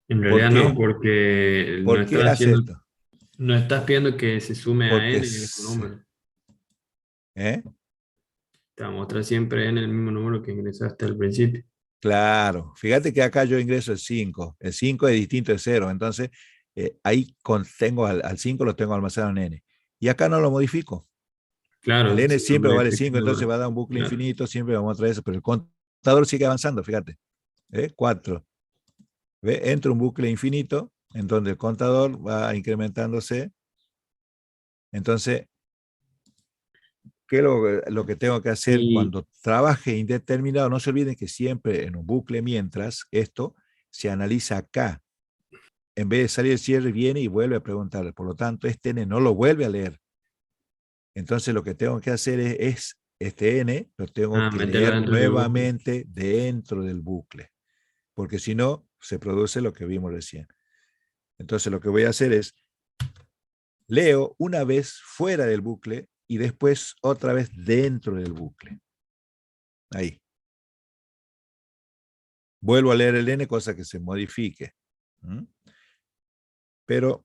En ¿Por realidad no, qué? porque no ¿Por qué estás hace haciendo, esto? no estás pidiendo que se sume a Porque n el mismo número. ¿eh? Te va a mostrar siempre n el mismo número que ingresaste al principio. Claro, fíjate que acá yo ingreso el 5. El 5 es distinto de 0. Entonces, ahí tengo al 5 lo tengo almacenado en n. Y acá no lo modifico. El Claro, n si lo siempre vale 5, entonces modificas, va a dar un bucle claro. infinito, siempre vamos a traer eso, pero el contador sigue avanzando, fíjate. 4. ¿Ve? Entra un bucle infinito, en donde el contador va incrementándose. Entonces, ¿qué es lo que tengo que hacer Y, cuando trabaje indeterminado? No se olviden que siempre en un bucle mientras esto se analiza acá. En vez de salir el cierre, viene y vuelve a preguntar. Por lo tanto, este n no lo vuelve a leer. Entonces, lo que tengo que hacer es este n lo tengo que meterlo leer dentro del bucle. nuevamente dentro del bucle, porque si no, se produce lo que vimos recién. Entonces, lo que voy a hacer es leo una vez fuera del bucle y después otra vez dentro del bucle. Ahí. Vuelvo a leer el n, cosa que se modifique. ¿Mm? Pero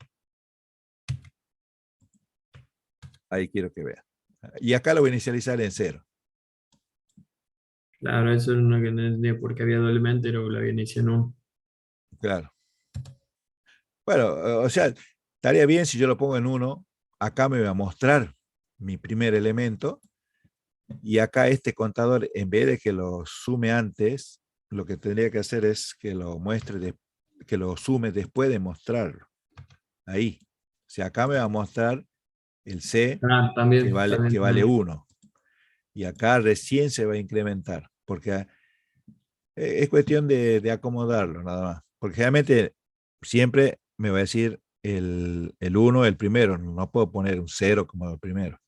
ahí quiero que vean. Y acá lo voy a inicializar en 0. Claro, eso es una que no entendía porque había dos elementos y luego la había iniciado en uno. Claro. Bueno, o sea, estaría bien si yo lo pongo en 1. Acá me va a mostrar mi primer elemento. Y acá este contador, en vez de que lo sume antes, lo que tendría que hacer es que lo muestre, que lo sume después de mostrarlo. Ahí. O sea, acá me va a mostrar el C También, que también, vale también. 1. Y acá recién se va a incrementar, porque es cuestión de acomodarlo nada más. Porque generalmente siempre me va a decir el 1, el primero, no puedo poner un 0 como el primero.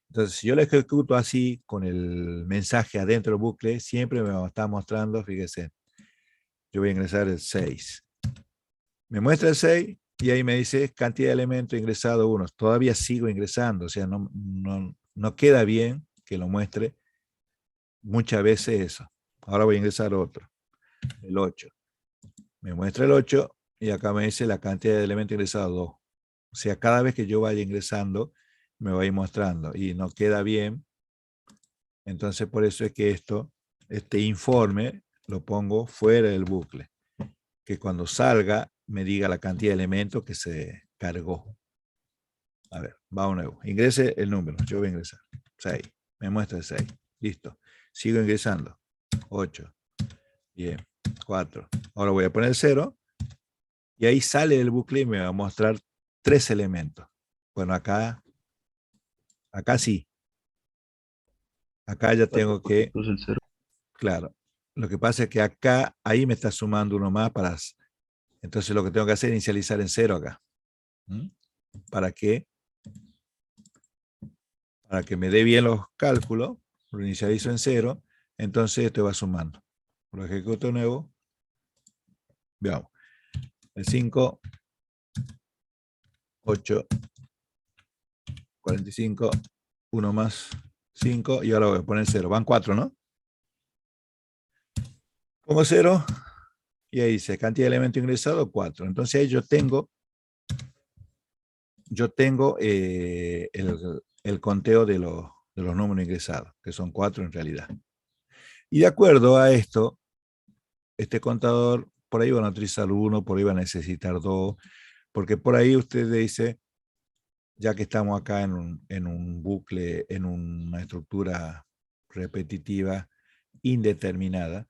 Entonces, si yo lo ejecuto así, con el mensaje adentro del bucle, siempre me va a estar mostrando, fíjese, yo voy a ingresar el 6. Me muestra el 6 y ahí me dice cantidad de elementos ingresado 1. Todavía sigo ingresando, o sea, no queda bien que lo muestre muchas veces eso. Ahora voy a ingresar otro, el 8. Me muestra el 8 y acá me dice la cantidad de elementos ingresados 2. O sea, cada vez que yo vaya ingresando, me va a ir mostrando y no queda bien. Entonces, por eso es que este informe lo pongo fuera del bucle. Que cuando salga, me diga la cantidad de elementos que se cargó. A ver, va de nuevo. Ingrese el número. Yo voy a ingresar. 6. Me muestra el 6. Listo. Sigo ingresando. 8. Bien. 4. Ahora voy a poner 0. Y ahí sale del bucle y me va a mostrar 3 elementos. Bueno, acá sí. Acá ya tengo que, Pues el cero. claro. Lo que pasa es que acá, ahí me está sumando uno más para. Entonces lo que tengo que hacer es inicializar en 0 acá. ¿Mm? ¿Para qué? Para que me dé bien los cálculos, lo inicializo en 0, entonces esto va sumando. Lo ejecuto de nuevo. Veamos. El 5, 8, 45, 1 más 5, y ahora voy a poner 0. Van 4, ¿no? Pongo 0, y ahí dice cantidad de elementos ingresados, 4. Entonces ahí yo tengo el conteo de los números ingresados, que son 4 en realidad. Y de acuerdo a esto, este contador, por ahí van a utilizar 1, por ahí van a necesitar 2, porque por ahí usted dice, ya que estamos acá en un bucle, en una estructura repetitiva indeterminada,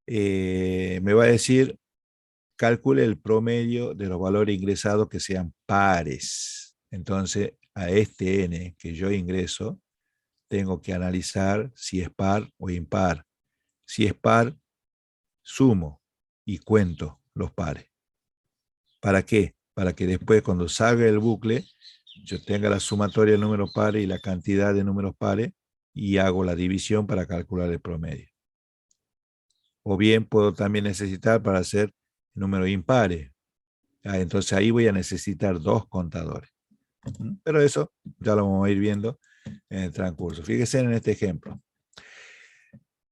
me va a decir, calcule el promedio de los valores ingresados que sean pares. Entonces, a este n que yo ingreso, tengo que analizar si es par o impar. Si es par, sumo y cuento los pares. ¿Para qué? Para que después, cuando salga el bucle, yo tenga la sumatoria de números pares y la cantidad de números pares y hago la división para calcular el promedio. O bien puedo también necesitar para hacer números impares. Entonces ahí voy a necesitar 2 contadores. Pero eso ya lo vamos a ir viendo en el transcurso. Fíjense en este ejemplo.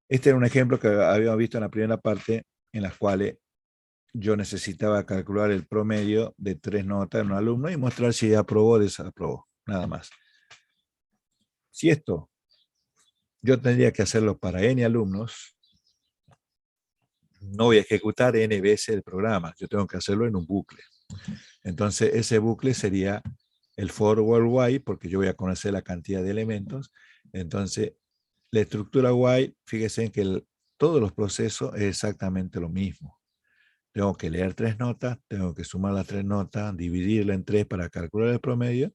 Este era un ejemplo que habíamos visto en la primera parte, en las cuales yo necesitaba calcular el promedio de 3 notas en un alumno y mostrar si aprobó o desaprobó, nada más. Si esto yo tendría que hacerlo para n alumnos, no voy a ejecutar n veces el programa, yo tengo que hacerlo en un bucle. Entonces ese bucle sería el for while, porque yo voy a conocer la cantidad de elementos. Entonces la estructura while, fíjense en que todos los procesos es exactamente lo mismo. Tengo que leer 3 notas, tengo que sumar las 3 notas, dividirla en 3 para calcular el promedio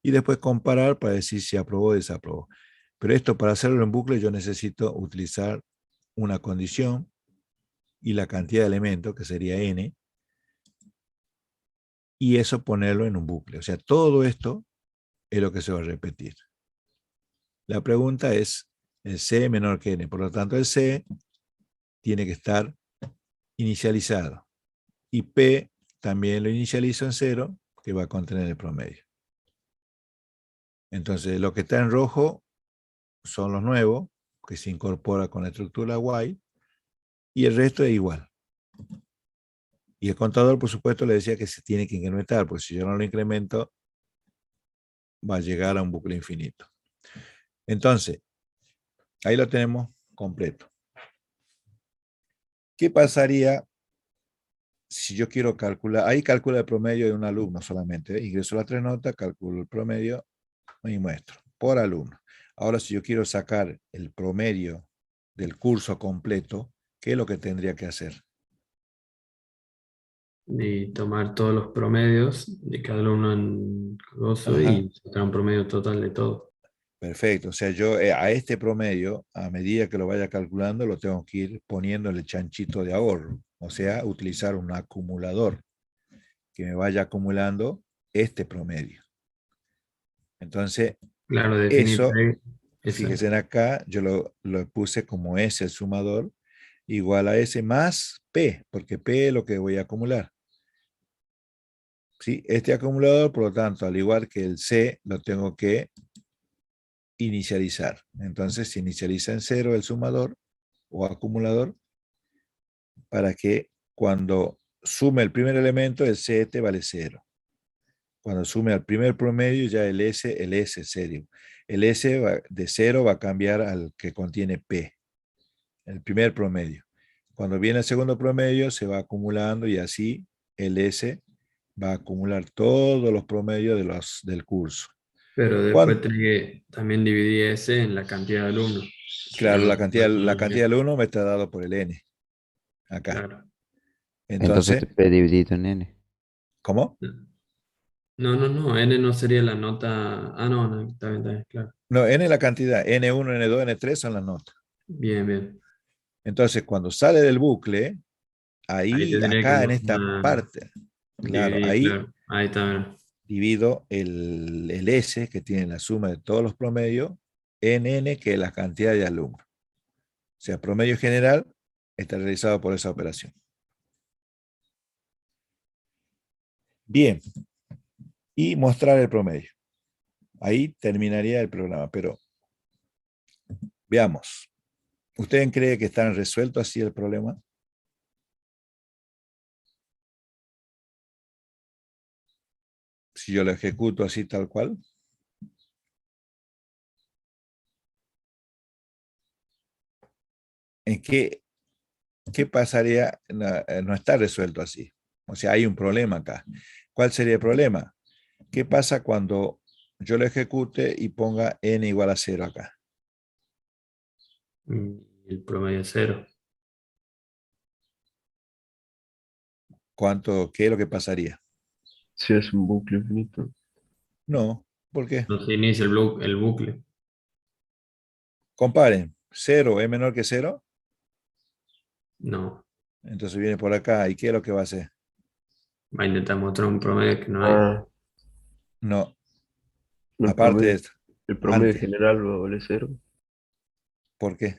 y después comparar para decir si aprobó o desaprobó. Pero esto, para hacerlo en bucle, yo necesito utilizar una condición y la cantidad de elementos, que sería n, y eso ponerlo en un bucle. O sea, todo esto es lo que se va a repetir. La pregunta es, el C menor que n, por lo tanto el C tiene que estar inicializado. Y P también lo inicializo en 0, que va a contener el promedio. Entonces, lo que está en rojo son los nuevos, que se incorpora con la estructura while, y el resto es igual. Y el contador, por supuesto, le decía que se tiene que incrementar, porque si yo no lo incremento, va a llegar a un bucle infinito. Entonces, ahí lo tenemos completo. ¿Qué pasaría si yo quiero calcular? Ahí calcula el promedio de un alumno solamente. Ingreso las 3 notas, calculo el promedio y muestro por alumno. Ahora, si yo quiero sacar el promedio del curso completo, ¿qué es lo que tendría que hacer? Y tomar todos los promedios de cada alumno en gozo Ajá. y sacar un promedio total de todo. Perfecto. O sea, yo a este promedio, a medida que lo vaya calculando, lo tengo que ir poniendo en el chanchito de ahorro. O sea, utilizar un acumulador que me vaya acumulando este promedio. Entonces, Claro, definir eso, P, fíjense exacto. en acá, yo lo puse como S el sumador, igual a S más P, porque P es lo que voy a acumular. ¿Sí? Este acumulador, por lo tanto, al igual que el C, lo tengo que inicializar. Entonces, se inicializa en 0 el sumador o acumulador para que cuando sume el primer elemento, el CT vale 0. Cuando sume al primer promedio, ya el S serio. El S de 0 va a cambiar al que contiene P, el primer promedio. Cuando viene el segundo promedio, se va acumulando y así el S va a acumular todos los promedios del curso. Pero después Cuando, tenés que también dividir ese en la cantidad de alumnos. Si claro, no, la no cantidad llega. del 1 me está dado por el N, acá. Claro. Entonces Entonces, P dividido en n. ¿cómo? No, no, no. N no sería la nota. Ah, no, no, está bien, claro. No, N es la cantidad, N1, N2, N3 son las notas. Bien, bien. Entonces, cuando sale del bucle, Ahí ahí, tendría que acá en esta parte, claro, dividir, ahí claro. Ahí está, bien. divido el S, que tiene la suma de todos los promedios, en N, que es la cantidad de alumnos. O sea, promedio general está realizado por esa operación. Bien, y mostrar el promedio. Ahí terminaría el programa, pero veamos. ¿Ustedes creen que están resueltos así el problema? Si yo lo ejecuto así tal cual. ¿En qué pasaría? No, no está resuelto así. O sea, hay un problema acá. ¿Cuál sería el problema? ¿Qué pasa cuando yo lo ejecute y ponga n igual a 0 acá? El promedio es cero. ¿Qué es lo que pasaría? Si es un bucle infinito. No, ¿por qué? No se inicia el bucle. Comparen, 0 es menor que 0, No. entonces viene por acá. ¿Y qué es lo que va a hacer? Va a intentar mostrar un promedio que no hay. Ah, No, no, aparte de esto, el promedio antes. general va a valer cero. ¿Por qué?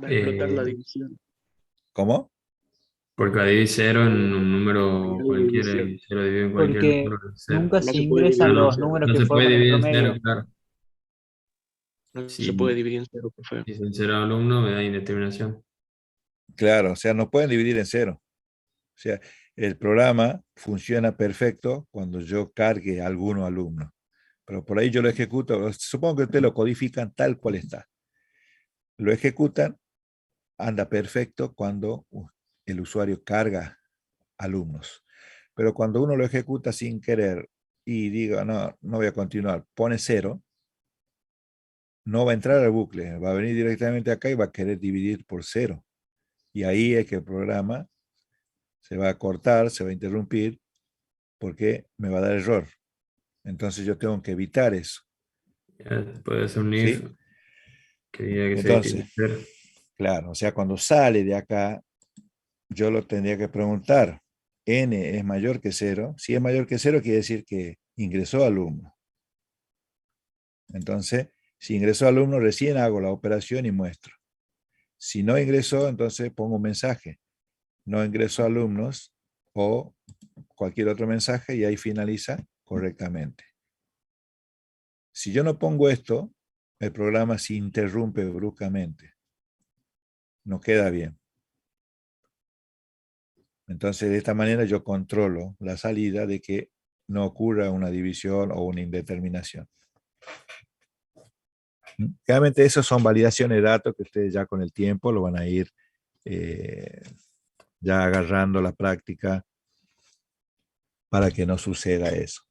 Va a explotar la Eh, división. ¿Cómo? Porque dividir cero en un número No hay cualquiera división. y cero dividido en cualquier Porque número es cero. nunca No se se puede Ah, ingresan dividir en los no, cero. números no que se puede forman el dividir en promedio. cero, claro. No se puede Si, dividir en cero, profe. si son cero alumnos, me da indeterminación. Claro, o sea, no pueden dividir en cero. O sea, el programa funciona perfecto cuando yo cargue a alguno alumno. Pero por ahí yo lo ejecuto, supongo que ustedes lo codifican tal cual está. Lo ejecutan, anda perfecto cuando el usuario carga alumnos. Pero cuando uno lo ejecuta sin querer y diga, no, no voy a continuar, pone cero, no va a entrar al bucle, va a venir directamente acá y va a querer dividir por cero. Y ahí es que el programa se va a cortar, se va a interrumpir, porque me va a dar error. Entonces yo tengo que evitar eso. Ya puede ser un if ¿Sí? que diga que se Entonces, tiene que hacer. claro, o sea, cuando sale de acá, yo lo tendría que preguntar, n es mayor que cero. Si es mayor que cero, quiere decir que ingresó alumno. Entonces, si ingresó alumno, recién hago la operación y muestro. Si no ingresó, entonces pongo un mensaje. No ingresó alumnos o cualquier otro mensaje y ahí finaliza correctamente. Si yo no pongo esto, el programa se interrumpe bruscamente. No queda bien. Entonces, de esta manera yo controlo la salida de que no ocurra una división o una indeterminación. Realmente esas son validaciones de datos que ustedes ya con el tiempo lo van a ir ya agarrando la práctica para que no suceda eso.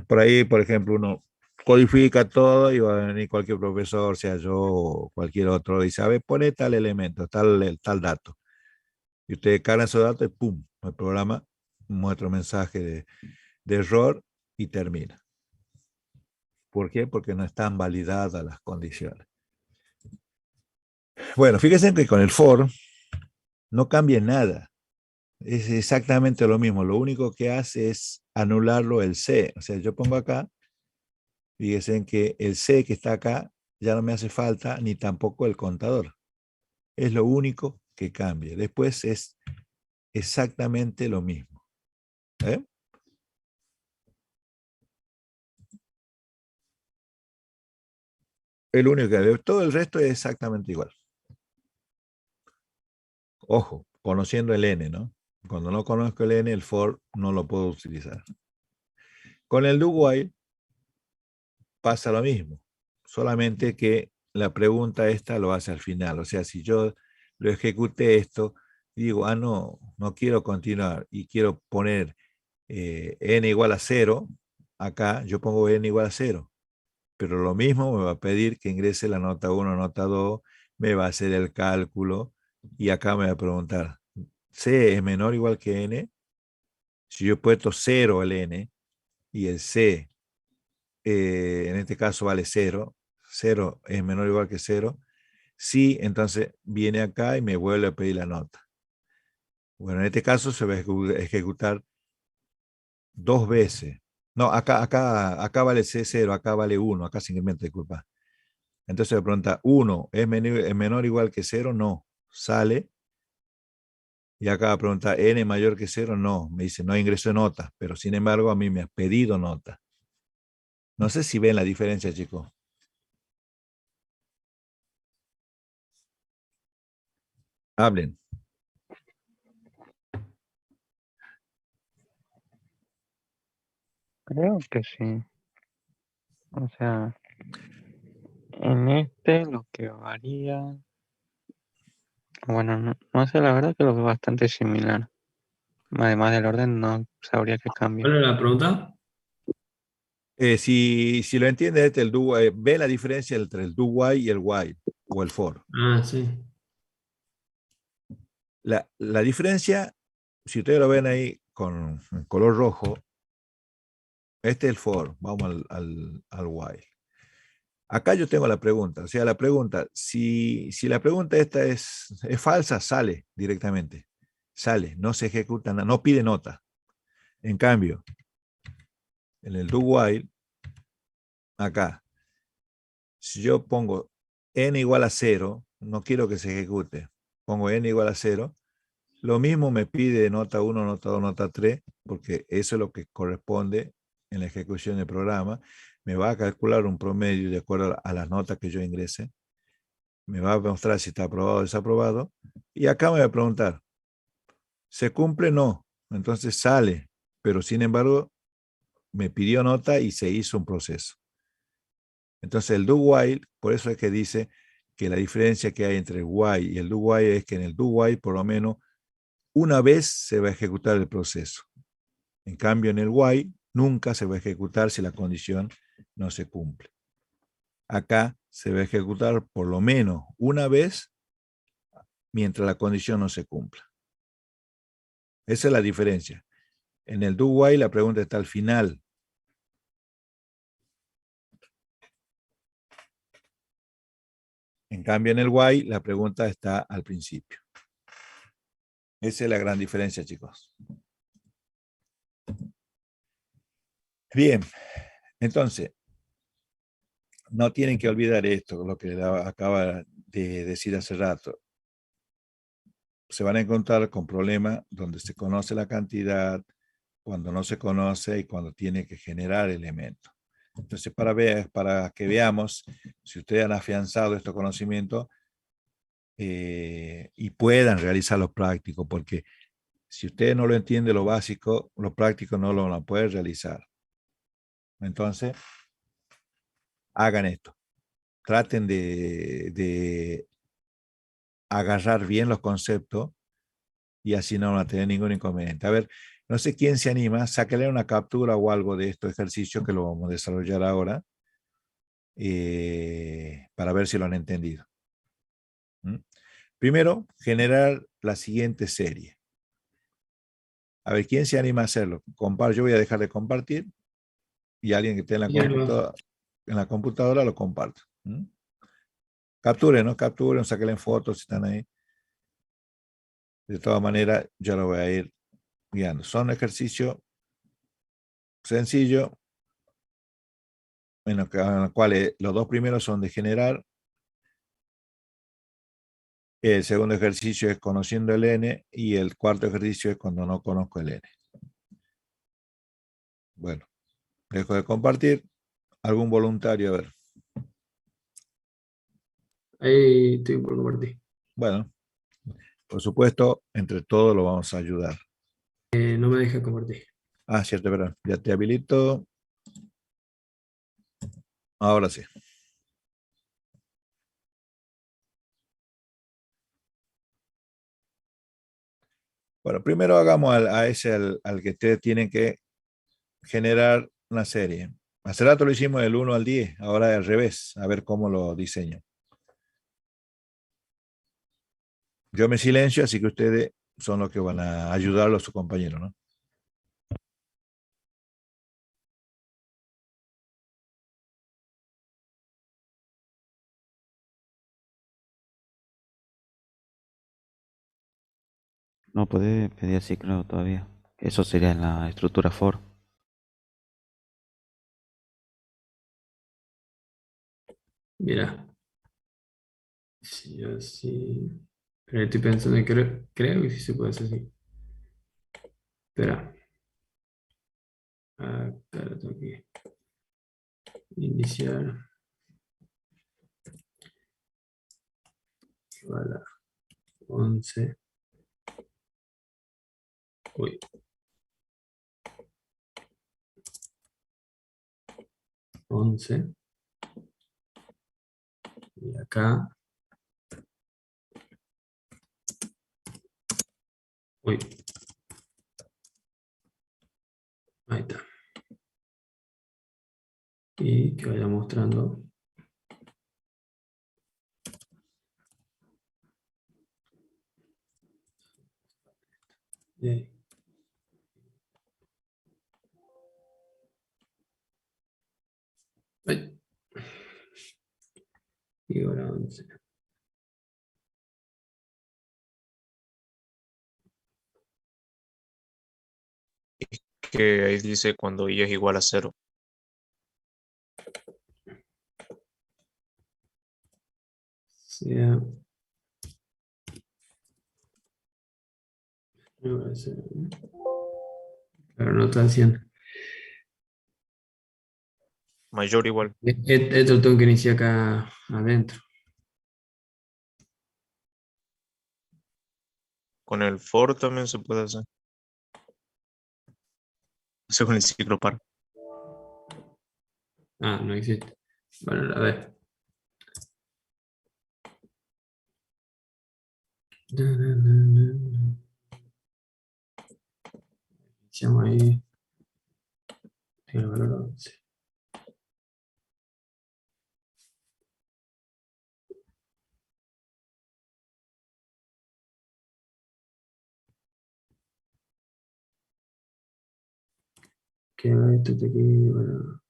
Por ahí, por ejemplo, uno codifica todo y va a venir cualquier profesor, sea yo o cualquier otro, y sabe, pone tal elemento, tal dato. Y ustedes cargan esos datos y ¡pum! El programa muestra un mensaje de error y termina. ¿Por qué? Porque no están validadas las condiciones. Bueno, fíjense que con el for no cambia nada. Es exactamente lo mismo. Lo único que hace es anularlo el C. O sea, yo pongo acá, fíjense que el C que está acá ya no me hace falta, ni tampoco el contador. Es lo único que cambia. Después es exactamente lo mismo. ¿Eh? El único que cambia. Todo el resto es exactamente igual. Ojo, conociendo el n, ¿no? Cuando no conozco el n, el for no lo puedo utilizar. Con el do while pasa lo mismo, solamente que la pregunta esta lo hace al final. O sea, si yo lo ejecuté esto, digo, no, no quiero continuar y quiero poner n igual a 0, acá yo pongo n igual a 0, pero lo mismo me va a pedir que ingrese la nota 1, nota 2, me va a hacer el cálculo y acá me va a preguntar, C es menor o igual que n. Si yo he puesto 0 el n y el C en este caso vale 0, 0 es menor o igual que 0, sí, entonces viene acá y me vuelve a pedir la nota. Bueno, en este caso se va a ejecutar dos veces. No, acá vale C0, acá vale 1, acá se incrementa, disculpa. Entonces me pregunta, 1 es menor o igual que 0, no, sale. Y acá me pregunta, n mayor que 0, no, me dice, no ingresó nota, pero sin embargo a mí me ha pedido nota. No sé si ven la diferencia, chicos. Hablen. Creo que sí. O sea, en este lo que varía. Bueno, no sé, la verdad que lo veo bastante similar. Además del orden, no sabría qué cambia. ¿Cuál era la pregunta? Si lo entiendes, ve la diferencia entre el do while y el while o el for. Ah, sí. La diferencia, si ustedes lo ven ahí con color rojo, este es el for, vamos al while. Acá yo tengo la pregunta, o sea, la pregunta, si la pregunta esta es falsa, sale directamente, sale, no se ejecuta, no pide nota. En cambio, en el do while, acá, si yo pongo n igual a 0, no quiero que se ejecute, pongo n igual a 0, Lo mismo me pide nota 1, nota 2, nota 3, porque eso es lo que corresponde en la ejecución del programa. Me va a calcular un promedio de acuerdo a las notas que yo ingrese. Me va a mostrar si está aprobado o desaprobado. Y acá me va a preguntar, ¿se cumple? No. Entonces sale, pero sin embargo me pidió nota y se hizo un proceso. Entonces el do while, por eso es que dice que la diferencia que hay entre el while y el do while es que en el do while por lo menos una vez se va a ejecutar el proceso. En cambio en el while nunca se va a ejecutar si la condición no se cumple. Acá se va a ejecutar por lo menos una vez mientras la condición no se cumpla. Esa es la diferencia. En el do while la pregunta está al final. En cambio, en el while la pregunta está al principio. Esa es la gran diferencia, chicos. Bien, entonces, no tienen que olvidar esto, lo que acaba de decir hace rato. Se van a encontrar con problemas donde se conoce la cantidad, cuando no se conoce y cuando tiene que generar elementos. Entonces, para que veamos si ustedes han afianzado estos conocimientos y puedan realizar los prácticos, porque si ustedes no lo entienden lo básico, lo práctico no lo van a poder realizar. Entonces, hagan esto. Traten de agarrar bien los conceptos y así no van a tener ningún inconveniente. A ver, no sé quién se anima, sáquenle una captura o algo de estos ejercicios que lo vamos a desarrollar ahora para ver si lo han entendido. ¿Mm? Primero, generar la siguiente serie. A ver, ¿quién se anima a hacerlo? Yo voy a dejar de compartir y alguien que esté en la computadora lo comparta. ¿Mm? Capturen, ¿no? Capturen, sáquenle fotos si están ahí. De todas maneras, yo lo voy a ir guiando. Son ejercicios sencillos, en los cuales los dos primeros son de generar. El segundo ejercicio es conociendo el n y el cuarto ejercicio es cuando no conozco el n. Bueno, dejo de compartir. ¿Algún voluntario? A ver. Ahí estoy por compartir. Bueno, por supuesto, entre todos lo vamos a ayudar. No me deja compartir. Ah, cierto, verdad. Ya te habilito. Ahora sí. Bueno, primero hagamos al que ustedes tienen que generar una serie. Hace rato lo hicimos del 1 al 10, ahora al revés, a ver cómo lo diseño. Yo me silencio, así que ustedes son los que van a ayudarlo a su compañero, ¿no? No puede pedir ciclo todavía. Eso sería en la estructura for. Mira. Sí, así. Pero estoy pensando que creo que sí se puede hacer así. Espera. Acá lo tengo que iniciar. Voilà. 11. Uy. 11. Y acá. Uy. Ahí está. Y que vaya mostrando. Ahí. Ay. Y ahora 11. Que ahí dice cuando y es igual a 0. Sea Claro, no está haciendo. Mayor igual. Esto lo tengo que iniciar acá adentro. Con el for también se puede hacer. Eso con el ciclo par. Ah, no existe. Bueno, a ver. Iniciamos ahí. El valor 11. Que esto de aquí, bueno.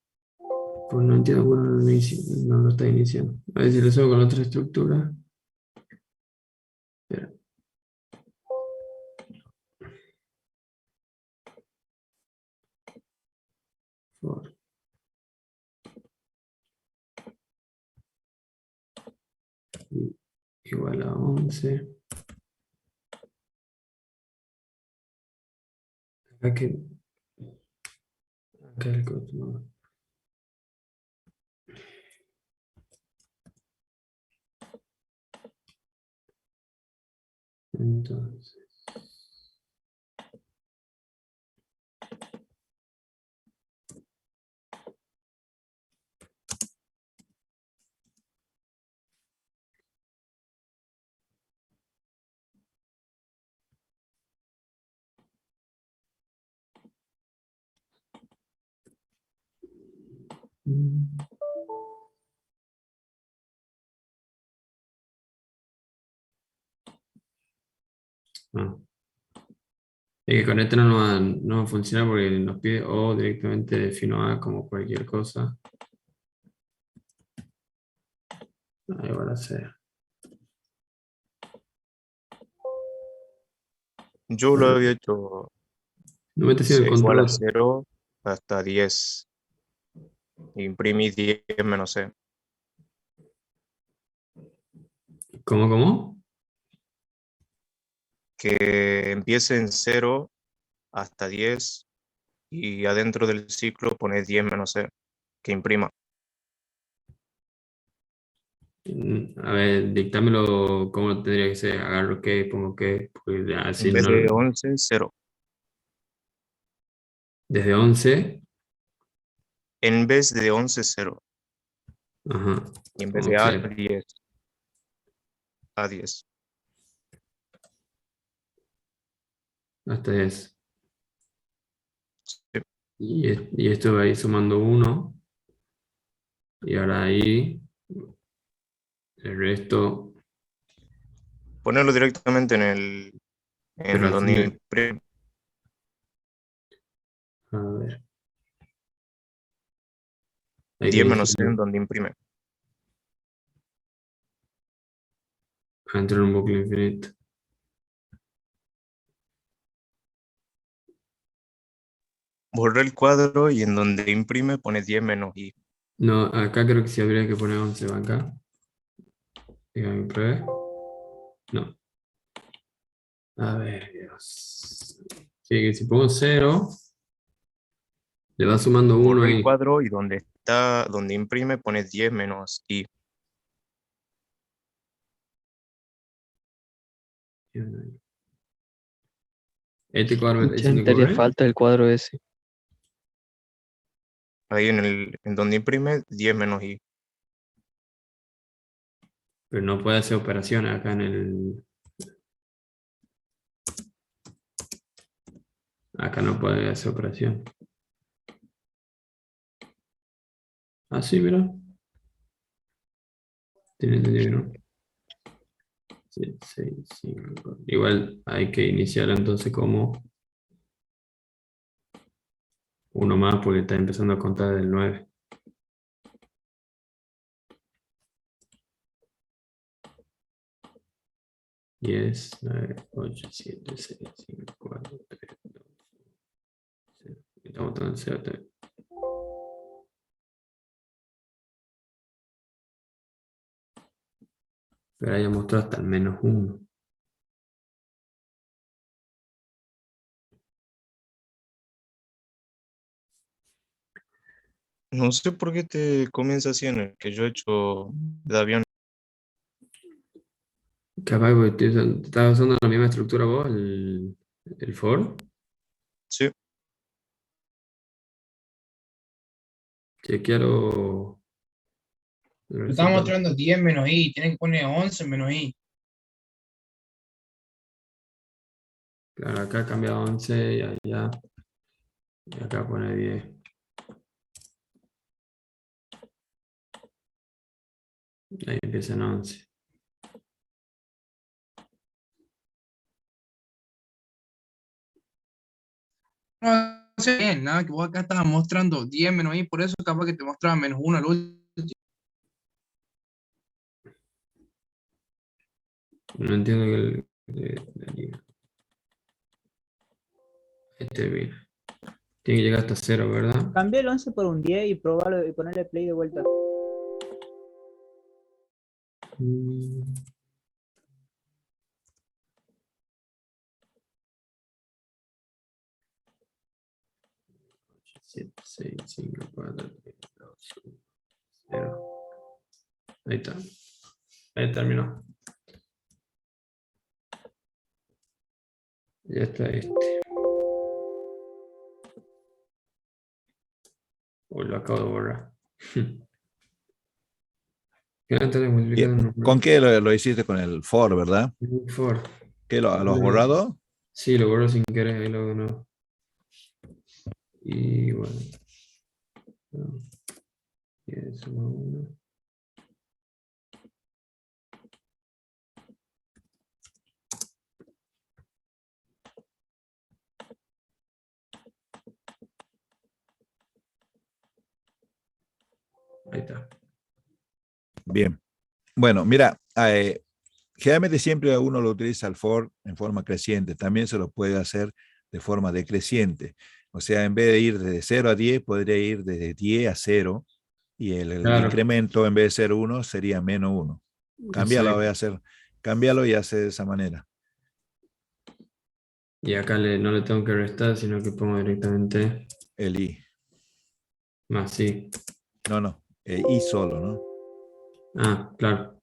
Pues no entiendo, bueno, no lo está iniciando. A ver si lo hago con otra estructura. Espera. For. Igual a 11. Acá que. Acá el código. Entonces. Ah. Es que con esto no va a funcionar porque nos pide o directamente defino A como cualquier cosa. Ahí va a ser. Yo lo había hecho No me está haciendo el igual a control. 0 hasta 10. Imprimí 10 menos C. ¿Cómo? Que empiece en 0 hasta 10 y adentro del ciclo pones 10 menos C. Que imprima. A ver, dictámelo cómo tendría que ser. Agarro que, pongo que, porque así En vez no. de 11, 0. Desde 11, En vez de 11, 0. ajá, Y en vez como de A, que 10. A 10. hasta 10. Sí. Y esto va a ir sumando 1. Y ahora ahí, el resto, Ponerlo directamente pero en al donde final, imprime. a ver, hay que 10 menos C en iniciar, donde imprime. entrar en un bucle infinito. Borra el cuadro y en donde imprime pones 10 menos I. No, acá creo que sí habría que poner 11, va acá. Dígame, pruebe. No. A ver, Dios. Sí, que si pongo 0, le va sumando 1 Borra el ahí. cuadro y donde imprime pones 10 menos I. Este cuadro me está Mucha diciendo gente que haría borre. falta el cuadro ese. Ahí en donde imprime 10 menos I. Pero no puede hacer operaciones acá en el. Acá no puede hacer operación. Ah, sí, mira. Tiene entendido que no. 6, 6, 5. Igual hay que iniciar entonces como uno más porque está empezando a contar del 9. Diez, 9, 8, 7, 6, 5, 4, 3, 2, 0. Estamos en 0. Pero ahí ya mostró hasta el -1. No sé por qué te comienza así en el que yo he hecho de avión. Capaz que te estás usando la misma estructura vos, el for. Sí, Chequealo. Lo estaba mostrando 10 menos i, tienen que poner 11 menos i. Claro, acá cambia 11 y allá. Y acá pone 10. Ahí empieza en 11. No sé bien, nada, que vos acá estabas mostrando 10 menos i, por eso capaz que te mostraba menos 1 al último. No entiendo que este bien. Tiene que llegar hasta 0, ¿verdad? Cambié el 11 por un 10 y probarlo y ponerle play de vuelta. Mm, 7, 6, 5, 4, 3, 2, 1, 0. Ahí está. Ahí terminó. Ya está este. Hoy lo acabo de borrar. ¿Qué antes de multiplicar Bien. un número? ¿Con qué lo hiciste? Con el for, ¿verdad? For. ¿Qué lo has borrado? Sí, lo borro sin querer, ahí lo no. Y bueno. Y eso, 1. Ahí está. Bien. Bueno, mira, generalmente siempre uno lo utiliza el for en forma creciente. También se lo puede hacer de forma decreciente. O sea, en vez de ir desde 0 a 10, podría ir desde 10 a 0. Y el Claro, incremento, en vez de ser 1, sería menos 1. Cámbialo, voy a exacto. hacer. Cámbialo y hace de esa manera. Y acá no le tengo que restar, sino que pongo directamente El i. más sí. No, no. El i solo, ¿no? Ah, claro.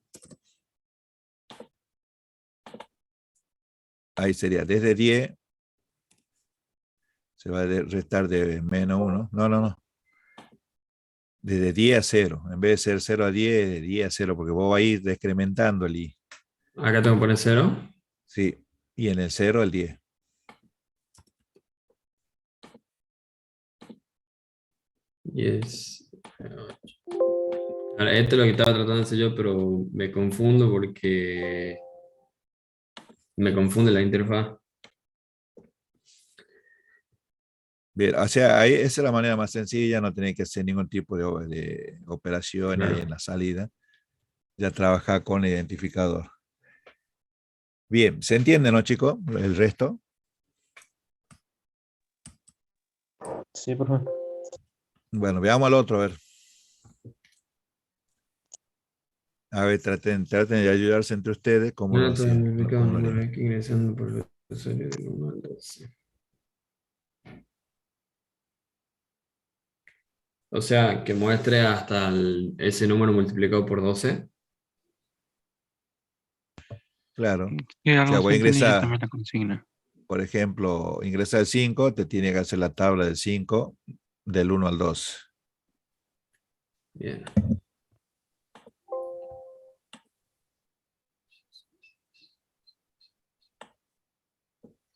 Ahí sería desde 10. Se va a restar de menos 1. No, no, no. Desde 10 a 0. En vez de ser 0 a 10, de 10 a 0, porque vos vas a ir decrementando el i. Acá tengo que poner 0. Sí. Y en el 0 el 10. Y es. Ahora, esto es lo que estaba tratando de hacer yo, pero me confundo porque me confunde la interfaz. Bien, o sea, ahí esa es la manera más sencilla, no tenéis que hacer ningún tipo de operaciones ahí Claro. en la salida. Ya trabajar con el identificador. Bien, ¿se entiende, no, chicos? El resto. Sí, profe. Bueno, veamos al otro, a ver. A ver, traten de ayudarse entre ustedes, ¿cómo No lo estoy hacían? multiplicado ¿Cómo un lo número harían? aquí ingresando por el usuario del 1 al 12. O sea, que muestre hasta ese número multiplicado por 12. Claro. Sí, O sea, algo voy así a entendí yo ingresar, también la consigna. por ejemplo, ingresa el 5, te tiene que hacer la tabla del 5 del 1 al 2. Bien.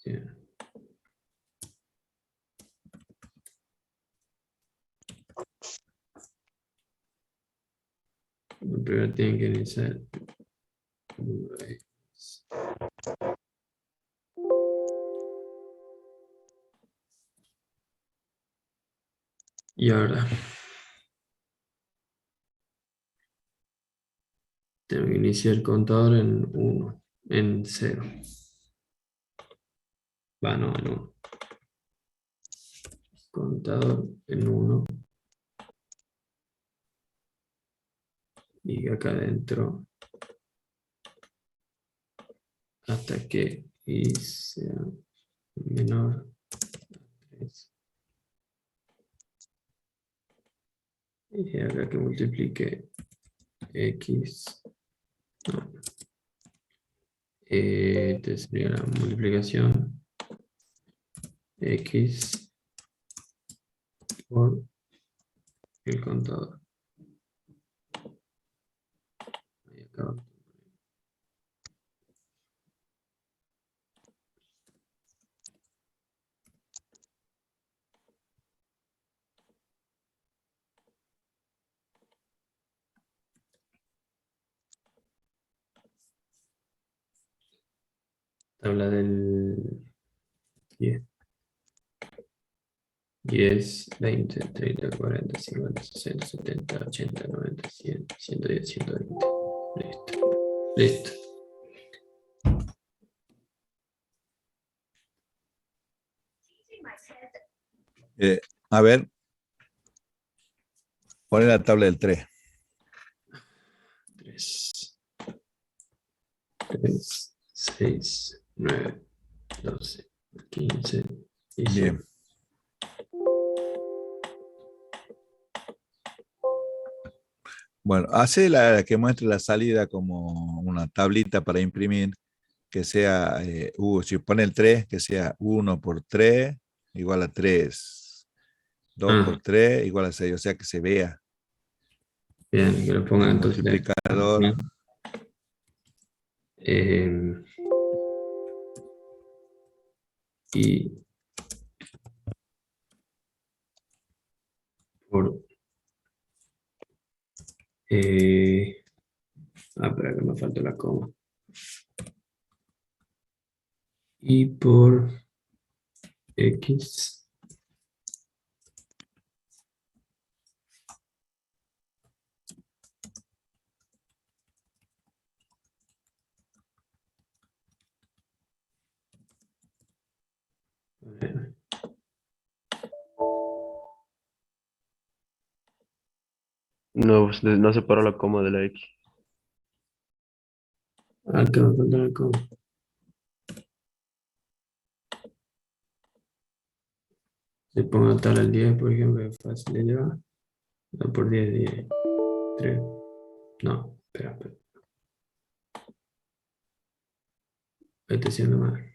Bien. Primero tienen que iniciar. Y ahora tengo que iniciar el contador en 1, en 0. Va, no, en 1. Contador en 1. Y acá adentro hasta que y sea menor a 3. Y acá que multiplique X. No. Esta sería la multiplicación X por el contador. Ahí acá. Tabla del 10. 10, 20, 30, 40, 50, 60, 70, 80, 90, 100, 110, 120. Listo. Listo. A ver, poner la tabla del 3. 3, 3, 6, 9, 12, 15, 18. Bien. Bueno, hace la que muestre la salida como una tablita para imprimir, que sea, si pone el 3, que sea 1 por 3 igual a 3, 2 por 3 igual a 6, o sea que se vea. Bien, que lo ponga El entonces. multiplicador. Y por espera que me falta la coma. Y por X No, no separo la coma de la X. que me falta la coma. Si pongo tal al 10, por ejemplo, es fácil de llevar. 2 por 10, 10. 3. No, espera. Estoy haciendo mal.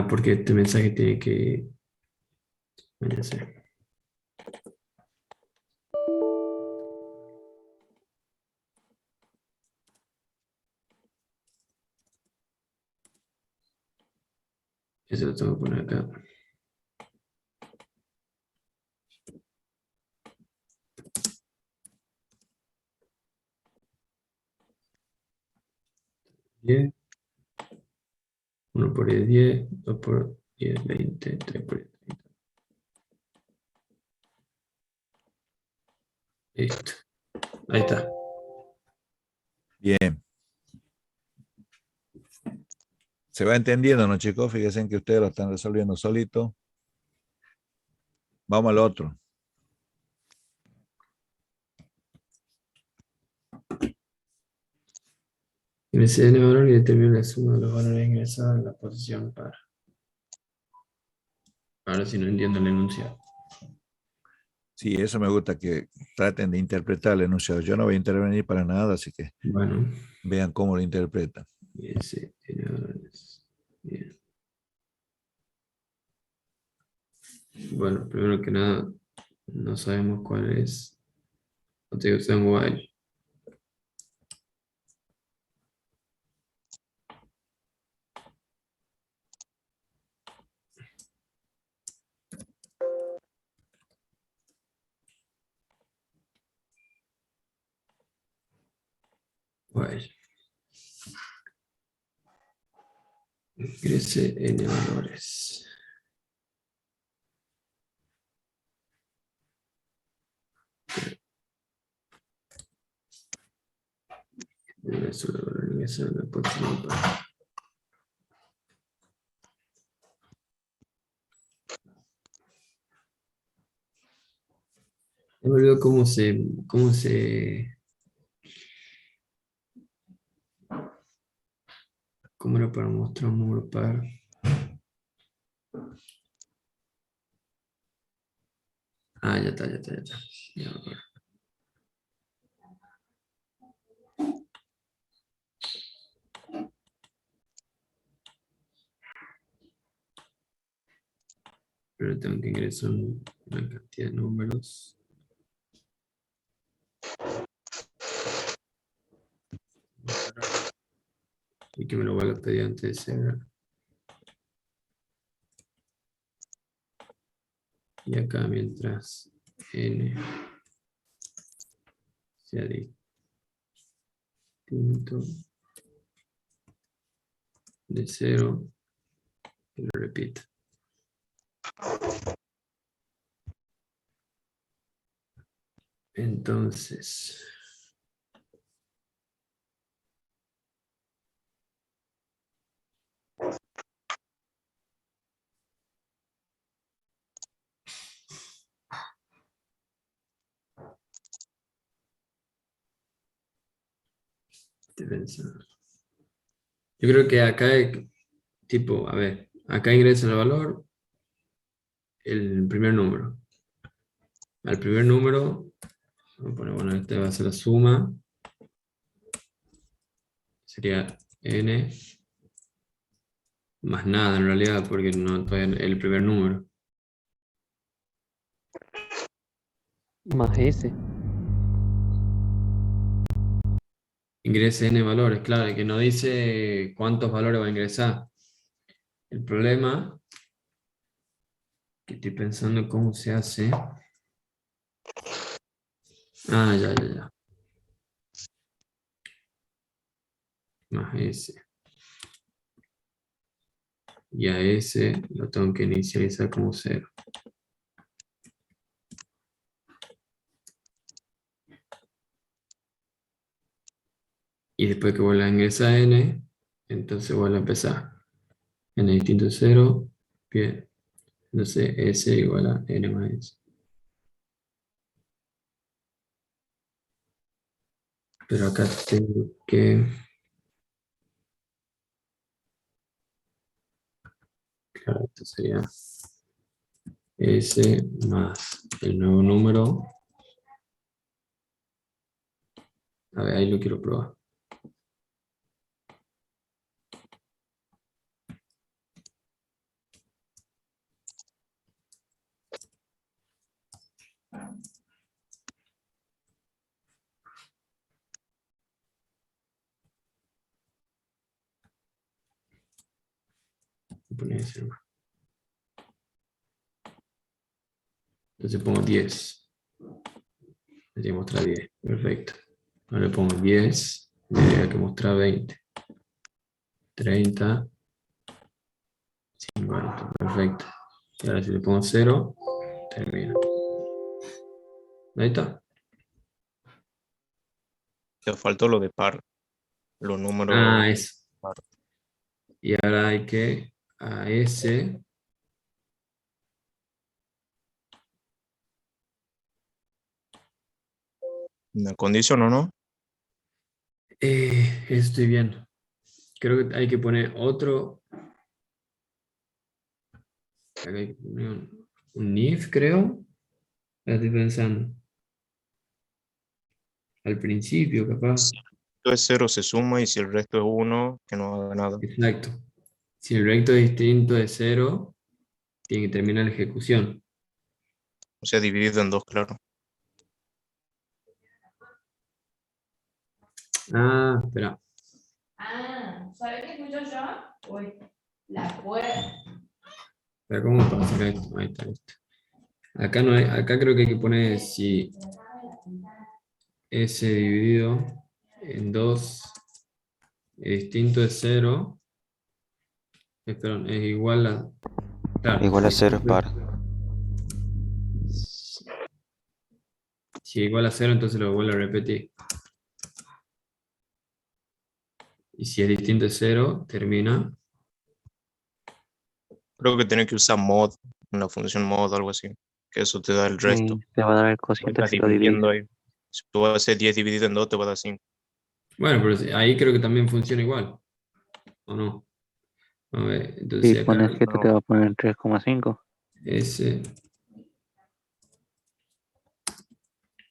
Porque este mensaje tiene que... Bueno, sé. Eso lo tengo que poner acá. ¿10? 1 por 10, 10. 2 por 10, 20. 3 por 10, 30. Listo. Ahí está. Bien. Se va entendiendo, ¿no, chicos? Fíjense que ustedes lo están resolviendo solito. Vamos al otro. Ingrese n valor y determina la suma de los valores ingresados en la posición par. Ahora sí no entiendo el enunciado. Sí, eso me gusta, que traten de interpretar el enunciado. Yo no voy a intervenir para nada, así que Bueno. vean cómo lo interpretan. Ingrese n valores. Bien. Bueno, primero que nada, no sabemos cuál es. No te digo, en while. While. Ingrese n valores. Ingreso de valor ingresado en la posición par. Me olvidó cómo era para mostrar un número par. Ah, ya está, ya está, ya está. Ya me acuerdo. Pero tengo que ingresar una cantidad de números. Y que me lo vuelva a pedir antes de ser. Y acá mientras n sea distinto de 0, que lo repita. Entonces, estoy pensando. Yo creo que acá, tipo, a ver, acá ingresa el valor, el primer número. Al primer número, vamos a poner, bueno, este va a ser la suma. Sería n más nada en realidad, porque no todavía el primer número. Más S. Ingrese n valores, claro, y que no dice cuántos valores va a ingresar. El problema, que estoy pensando cómo se hace. Ah, ya. Más S. Y a S lo tengo que inicializar como 0. Y después que vuelva a ingresar n, entonces vuelve a empezar. N distinto de 0, bien. Entonces S igual a n más S. Pero acá tengo que... Claro, esto sería S más el nuevo número. A ver, ahí lo quiero probar. Voy a poner ese nomás. Entonces pongo 10. Le tengo que mostrar 10. Perfecto. Ahora le pongo 10. Le tengo que mostrar 20. 30. 50. Perfecto. Y ahora si le pongo 0, termina. Ahí está. Te faltó lo de par, los números Ah, eso. par. Y ahora hay que a S. ¿Una condición o no? Estoy viendo. Creo que hay que poner otro. Acá hay que poner un if, creo. Ya estoy pensando. Al principio, capaz. Si esto es 0 se suma y si el resto es 1, que no haga nada. Exacto. Si el recto distinto de 0, tiene que terminar la ejecución. O sea, dividido en 2, claro. Ah, espera. ¿Sabes qué escucho yo? Uy, la puerta. Espera, ¿cómo puedo sacar esto? Ahí está, listo. Acá no hay, acá creo que hay que poner si S dividido en 2 es distinto de 0. Perdón, es igual a. Claro, Igual a 0 es par. Si es igual a 0, entonces lo vuelvo a repetir. Y si es distinto de 0, termina. Creo que tenés que usar mod, una función mod o algo así, que eso te da el resto. Y te va a dar el Lo cociente estás si lo divides. dividiendo ahí. Si tú vas a hacer 10 dividido en 2, te va a dar 5. Bueno, pero ahí creo que también funciona igual. ¿O no? A ver, Si entonces acá pones 7 te va a poner 3,5. S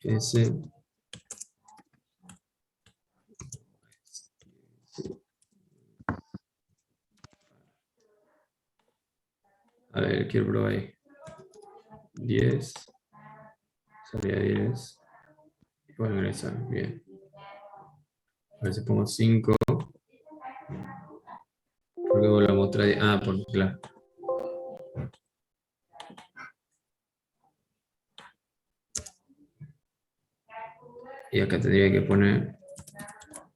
S. A ver, quiero probar ahí. 10. Salía 10. Igual ingresa. Bien. A ver si pongo 5. Porque vos la mostrás. Ah, porque claro. Y acá tendría que poner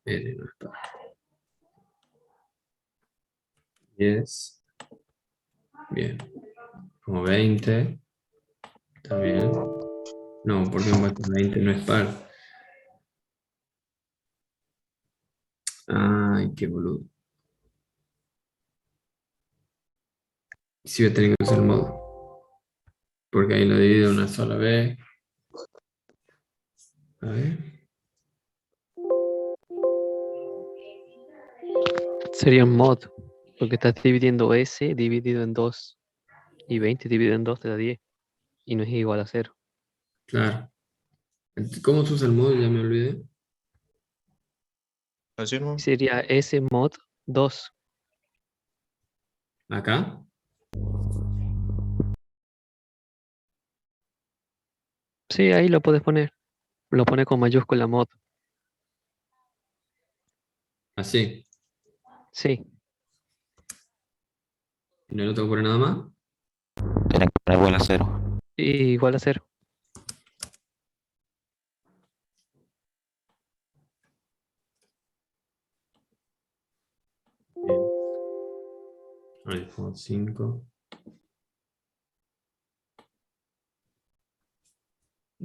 N, no está. 10. Bien. Como 20. También. No, porque un 20 no es par. Ay, qué boludo. Sí voy a tener que usar modo. Porque ahí lo divido una sola vez. A ver. Sería un mod, porque estás dividiendo S dividido en 2 y 20 dividido en 2 te da 10 y no es igual a 0. Claro. ¿Cómo se usa el modo? Ya me olvidé. ¿Así no? Sería S mod 2. Acá. Sí, ahí lo puedes poner. Lo pone con mayúscula mod. Así. Sí. Y no lo tengo que poner nada más. Tenés que poner igual a 0. Y igual a 0. Bien. Ahí pongo 5.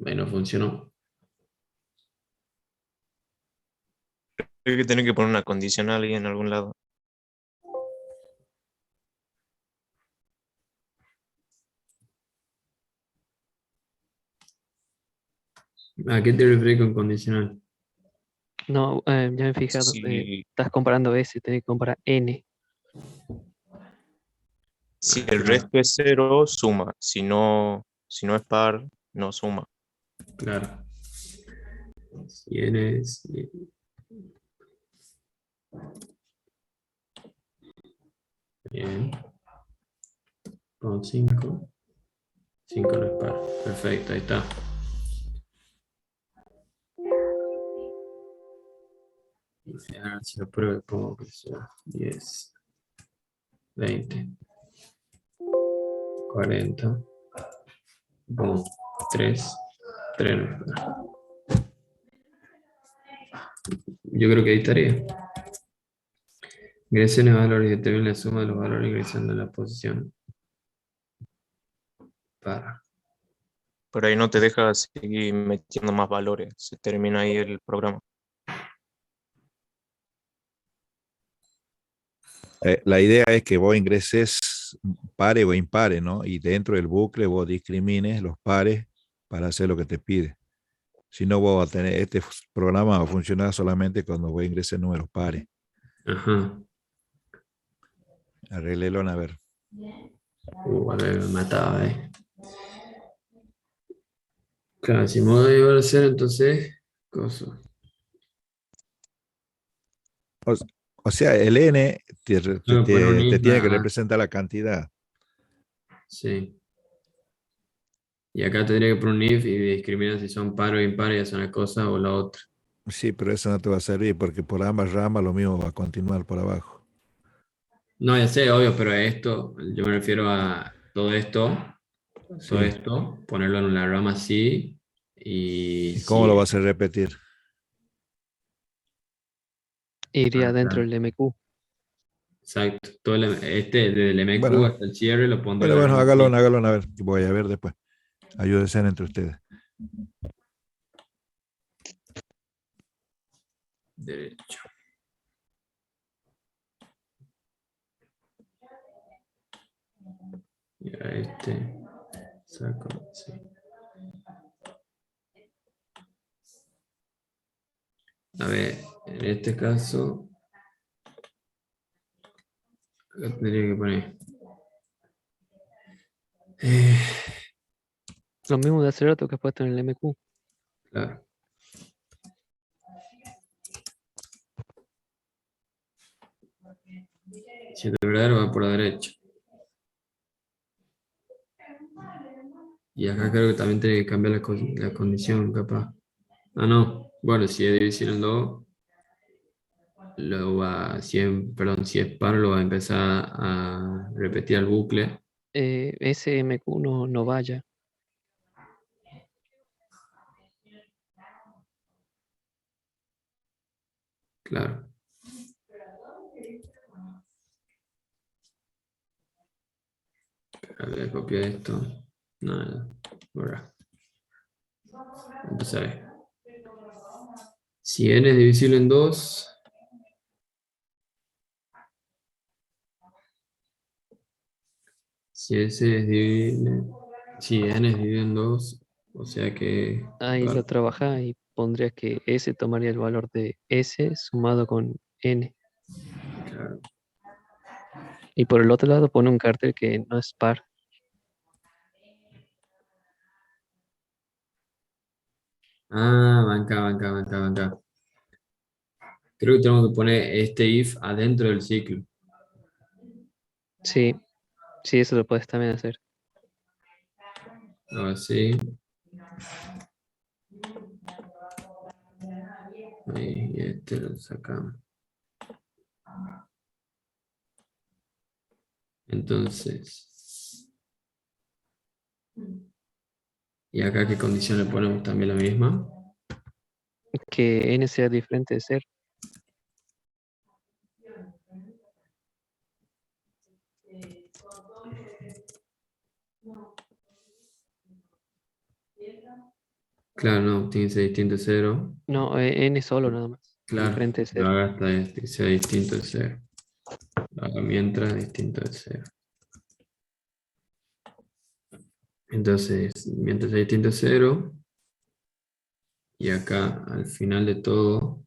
Ahí no funcionó. Hay que tener que poner una condicional ahí en algún lado. ¿A qué te refieres con condicional? No, ya me he fijado. Si, Estás comparando S, tenés que comparar N. si Ah, el claro, resto es 0, suma. Si no es par, no suma. claro. Si eres. Bien. Con 5. 5 no es par. Perfecto, ahí está. Ahora si lo pruebo, pongo que sea 10, 20, 40. Pongo 3. 3 no es par. Yo creo que ahí estaría. Ingresen los valores y determinen la suma de los valores ingresando en la posición para. Pero ahí no te deja seguir metiendo más valores. Se termina ahí el programa. La idea es que vos ingreses pares o impares, ¿no? Y dentro del bucle vos discrimines los pares para hacer lo que te pide. Si no, vos vas a tener, este programa va a funcionar solamente cuando vos ingreses números pares. Ajá. Arreglelo a ver. A ver, me mataba, Claro, si modo iba a ser entonces. Coso. O, o sea, el n Tengo que poner un te if tiene nada que más. representar la cantidad. Sí. Y acá tendría que poner un if y discriminar si son par o impar, ya son una cosa o la otra. Sí, pero eso no te va a servir porque por ambas ramas lo mismo va a continuar por abajo. No, ya sé, obvio, pero esto, yo me refiero a todo Sí. ponerlo en la rama así y ¿Y cómo lo si. vas a repetir? Iría dentro Claro, del MQ. exacto. Todo desde el MQ Bueno, hasta el cierre lo pondré en bueno, la bueno, rama hágalo, así. hágalo, a ver, voy a ver después. Ayúdense entre ustedes. Derecho. Y a saco, sí. A ver, en este caso, acá tendría que poner. Lo mismo de hace rato que has puesto en el MQ. Claro. Si el verdadero va por la derecha. Y acá creo que también tiene que cambiar la condición, capaz. Ah, no. Bueno, si es divisible en 2, perdón, si es par, lo va a empezar a repetir el bucle. SMQ no vaya. Claro. Voy a copiar esto. Nada. Ahora. Entonces, a ver. Si n es divisible en 2, si S es divisible, si n es dividido en 2, o sea que... Ahí lo trabaja y pondrías que S tomaría el valor de S sumado con N. Claro. Y por el otro lado pone un cartel que no es par. Ah, banca. Creo que tengo que poner este if adentro del ciclo. Sí, eso lo puedes también hacer. Así. Ahí, y este lo sacamos. Entonces. ¿Y acá qué condición le ponemos también la misma? Que N sea diferente de 0. Claro, no, tiene que ser distinto de 0. No, N solo nada más. Claro, Diferente de lo 0. haga hasta este, que sea distinto de 0. Lo haga mientras distinto de 0. Entonces, mientras sea distinto de 0, y acá al final de todo,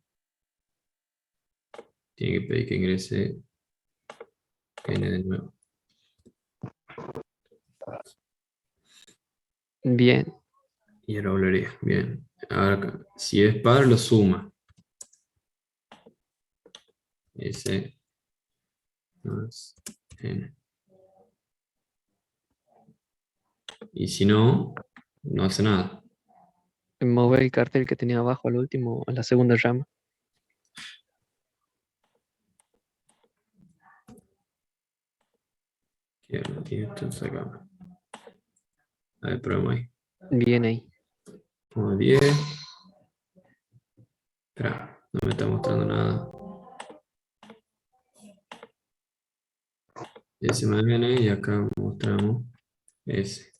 tiene que pedir que ingrese n de nuevo. Bien. Y ahora volvería. Bien. Ahora, acá, si es par, lo suma. S más n. Y si no, no hace nada. Mover el cartel que tenía abajo al último, a la segunda rama. Y esto sacamos. A ver, probamos ahí. Bien ahí. Pongo 10. Espera, no me está mostrando nada. S más n y acá mostramos S.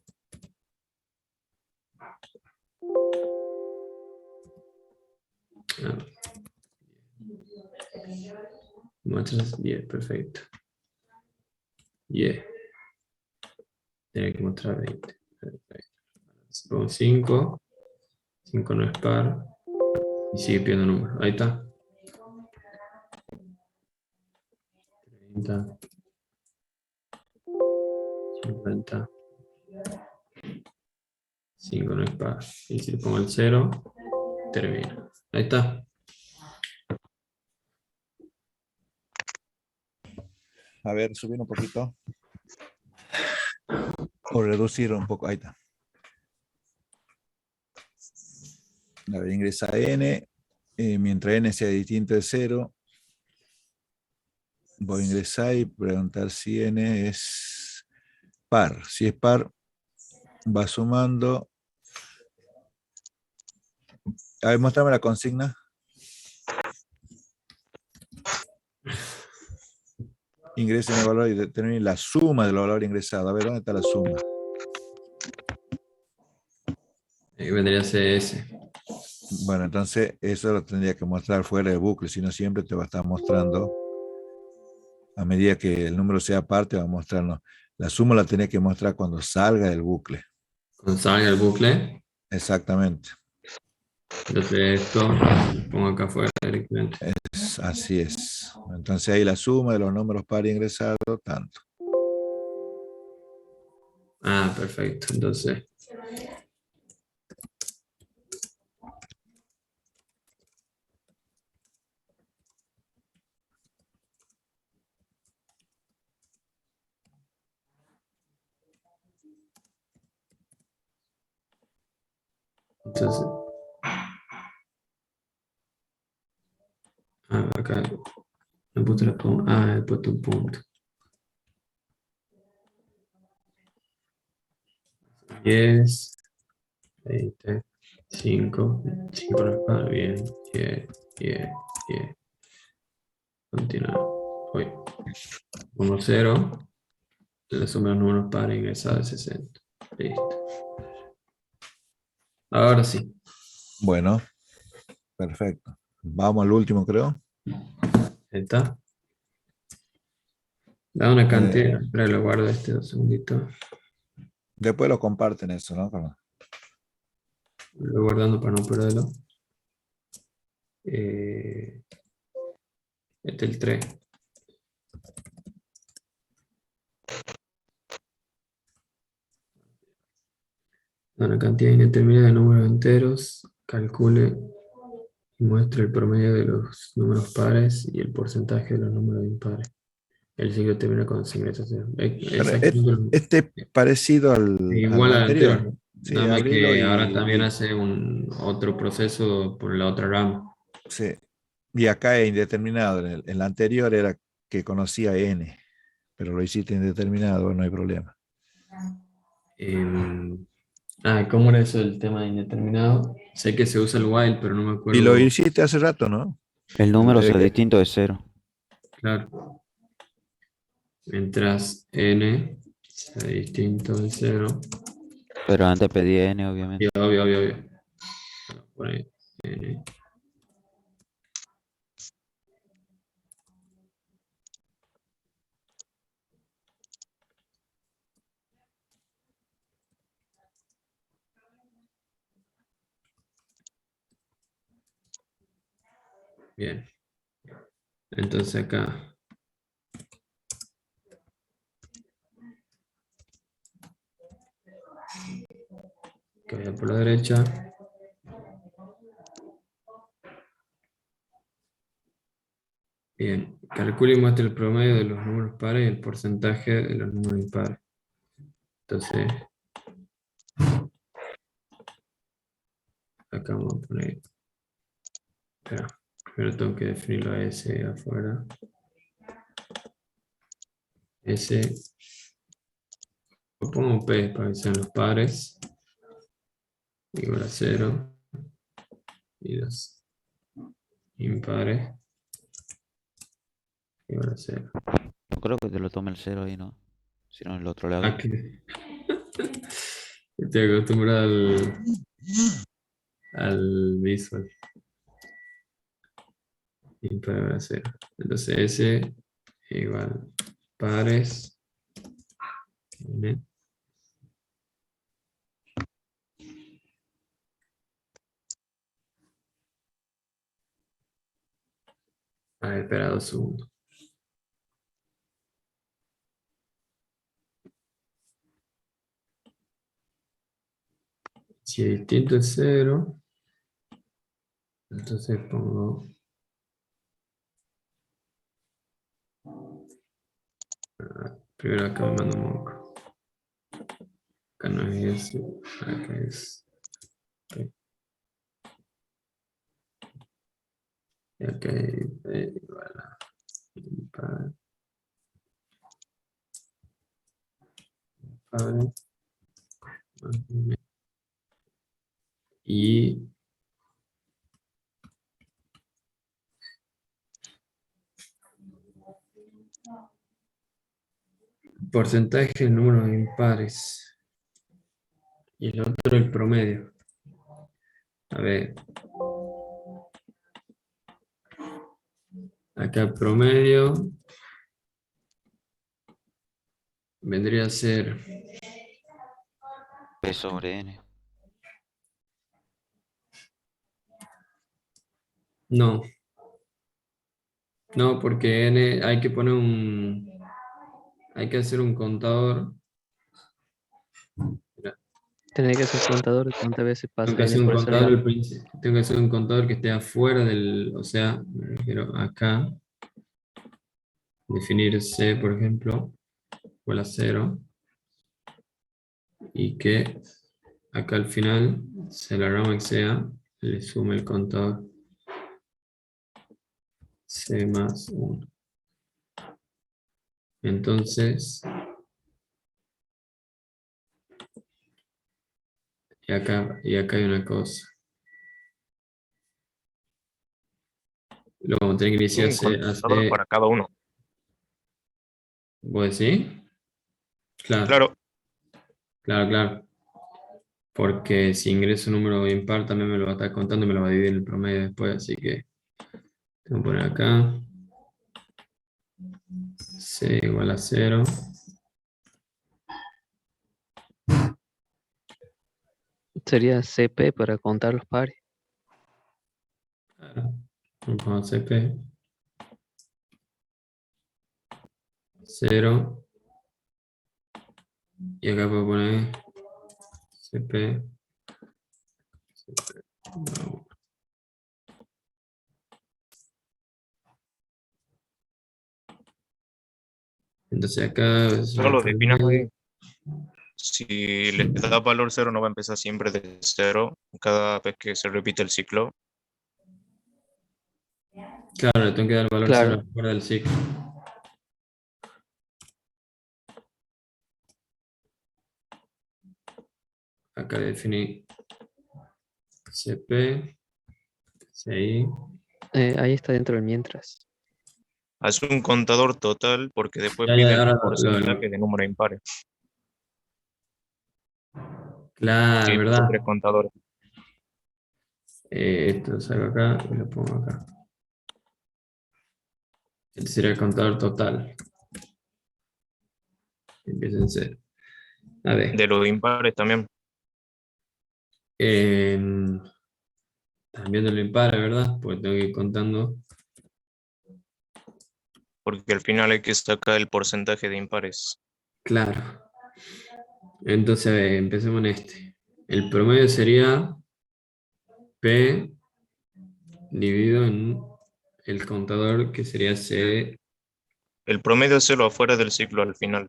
Muestras 10, perfecto. 10. Tiene que mostrar 20. Perfecto. Pongo 5. 5 no es par. Y sigue pidiendo números. Ahí está. 30. 50. 5 no es par. Y si le pongo el 0, termina. Ahí está. A ver, subir un poquito. O reducir un poco. Ahí está. A ver, ingresa n. Mientras n sea distinto de 0, voy a ingresar y preguntar si n es par. Si es par, va sumando. A ver, muéstrame la consigna. Ingresen el valor y determinen la suma del valor ingresado. A ver, ¿dónde está la suma? Ahí vendría a ser S. Bueno, entonces eso lo tendría que mostrar fuera del bucle, si no siempre te va a estar mostrando, a medida que el número sea par, te va a mostrarnos. La suma la tenés que mostrar cuando salga del bucle. Cuando salga el bucle. Exactamente. Entonces esto lo pongo acá afuera directamente. Así es. Entonces ahí la suma de los números par ingresados, tanto. Ah, perfecto. Entonces. Entonces, acá he puesto he puesto un punto. 10, 20, 5 no para, bien, 10, 10, 10. Continuamos. 1, 0. La suma de los números pares ingresada de 60. Listo. Ahora sí. Bueno, perfecto. Vamos al último, creo. Ahí está. Da una cantidad. Espera, lo guardo 2 segunditos. Después lo comparten eso, ¿no? Lo voy guardando para no perderlo. Este es el 3. Da una cantidad indeterminada de números enteros. Calcule y muestre el promedio de los números pares y el porcentaje de los números impares. El ciclo termina con se ingresa 0. Este es parecido al Igual al anterior. Sí, Nada más abrilo que ahora también hace otro proceso por la otra rama. Sí. Y acá es indeterminado. En el anterior era que conocía n, pero lo hiciste indeterminado, no hay problema. ¿Cómo era eso el tema de indeterminado? Sé que se usa el while, pero no me acuerdo. Y lo hiciste hace rato, ¿no? El número sea distinto de 0. Claro. Mientras n sea distinto de 0. Pero antes pedí n, obviamente. Obvio. Por ahí, n. Bien. Entonces acá. Que vaya por la derecha. Bien. Calcule y muestre el promedio de los números pares y el porcentaje de los números impares. Entonces. Acá vamos a poner. Espera. Primero tengo que definirlo a S afuera. S. Lo pongo P para que sean los pares. Igual a 0. Y los impares. Igual a 0. No creo que te lo tome el 0 ahí, ¿no? Si no, el otro lado. Estoy acostumbrado al visual. Impar igual a 0. Entonces S igual pares. N. A ver, espera 2 segundos. Si es distinto es 0, entonces pongo primero acá me mando un moco. Acá no es S, acá es P. Y acá es P igual a impar. Y porcentaje de números impares. Y el otro el promedio. A ver. Acá el promedio vendría a ser P sobre n. No. No, porque n hay que poner hay que hacer un contador. Mira. Tener que hacer contador de cuántas veces pasa Tengo que hacer n un por ese contador lado. tengo que hacer un contador que esté afuera del, o sea, me refiero acá. Definir C, por ejemplo, igual a 0. Y que acá al final Se la rama que sea, le sume el contador C más 1. Entonces, y acá hay una cosa. Lo vamos a tener que iniciar Un contador para cada uno. ¿Vos decís? Claro, Claro, claro. Porque si ingreso un número impar también me lo va a estar contando y me lo va a dividir el promedio después, así que tengo que poner acá C igual a 0. Sería CP para contar los pares. Claro. Vamos a CP 0 y acá puedo poner CP. No. Entonces acá solo definas ahí. Si le da valor 0 no va a empezar siempre de 0 cada vez que se repite el ciclo. Claro, le tengo que dar valor Claro. 0 fuera del ciclo. Acá definí CP, CI. Ahí está dentro del mientras. Haz un contador total porque después Ya, pide ahora el porcentaje de número impares. Claro, Sí, ¿verdad? puso 3 contadores. Esto lo saco acá y lo pongo acá. Este sería el contador total. Empieza en 0. A ver. De los impares también. También de lo impar, ¿verdad? Porque tengo que ir contando. Porque al final hay que sacar el porcentaje de impares. Claro. Entonces, a ver, empecemos en este. El promedio sería P dividido en el contador que sería C. El promedio es 0 afuera del ciclo al final.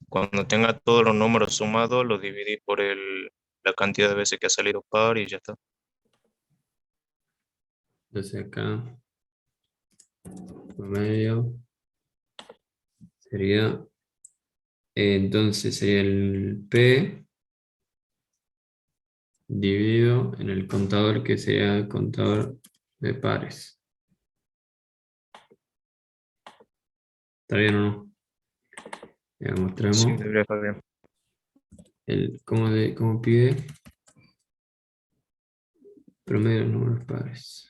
Cuando tenga todos los números sumados, lo dividí por la cantidad de veces que ha salido par y ya está. Entonces acá, promedio sería, entonces sería el P dividido en el contador que sería el contador de pares. ¿Está bien o no? Ya mostramos. Sí, debería estar bien. ¿Cómo pide? Promedio de los números pares.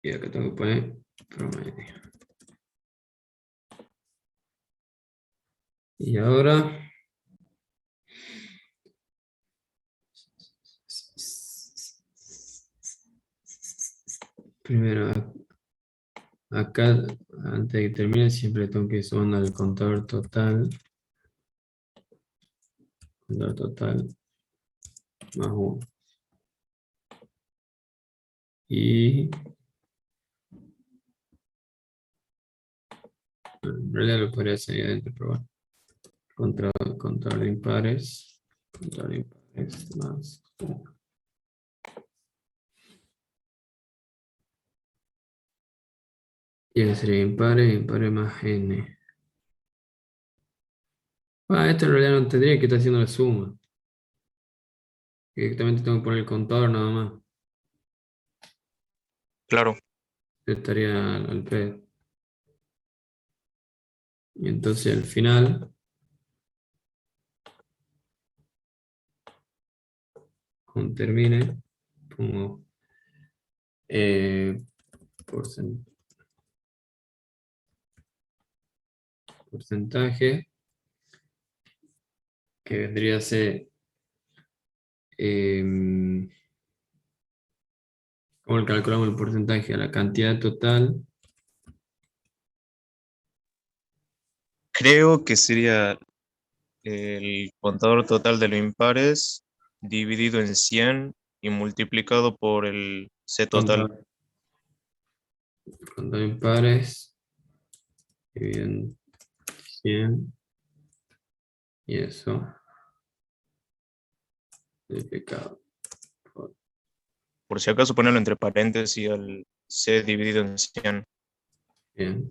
Y acá tengo que poner promedio. Y ahora primero acá, antes de que termine, siempre tengo que sumar el contador total. Contador total más 1. Y en realidad lo podría hacer ahí adentro, pero bueno. Contador de impares. Contador de impares más 1. Y ese sería impares más n. Esto en realidad no tendría que estar haciendo la suma. Directamente tengo que poner el contador nada más. Claro. Estaría al pedo. Y entonces al final, cuando termine, pongo porcentaje, que vendría a ser ¿cómo calculamos el porcentaje? A la cantidad total. Creo que sería el contador total de los impares dividido en 100 y multiplicado por el C total. Contador impares. Dividido en 100. Y eso. Multiplicado. Por si acaso ponerlo entre paréntesis al C dividido en 100. Bien.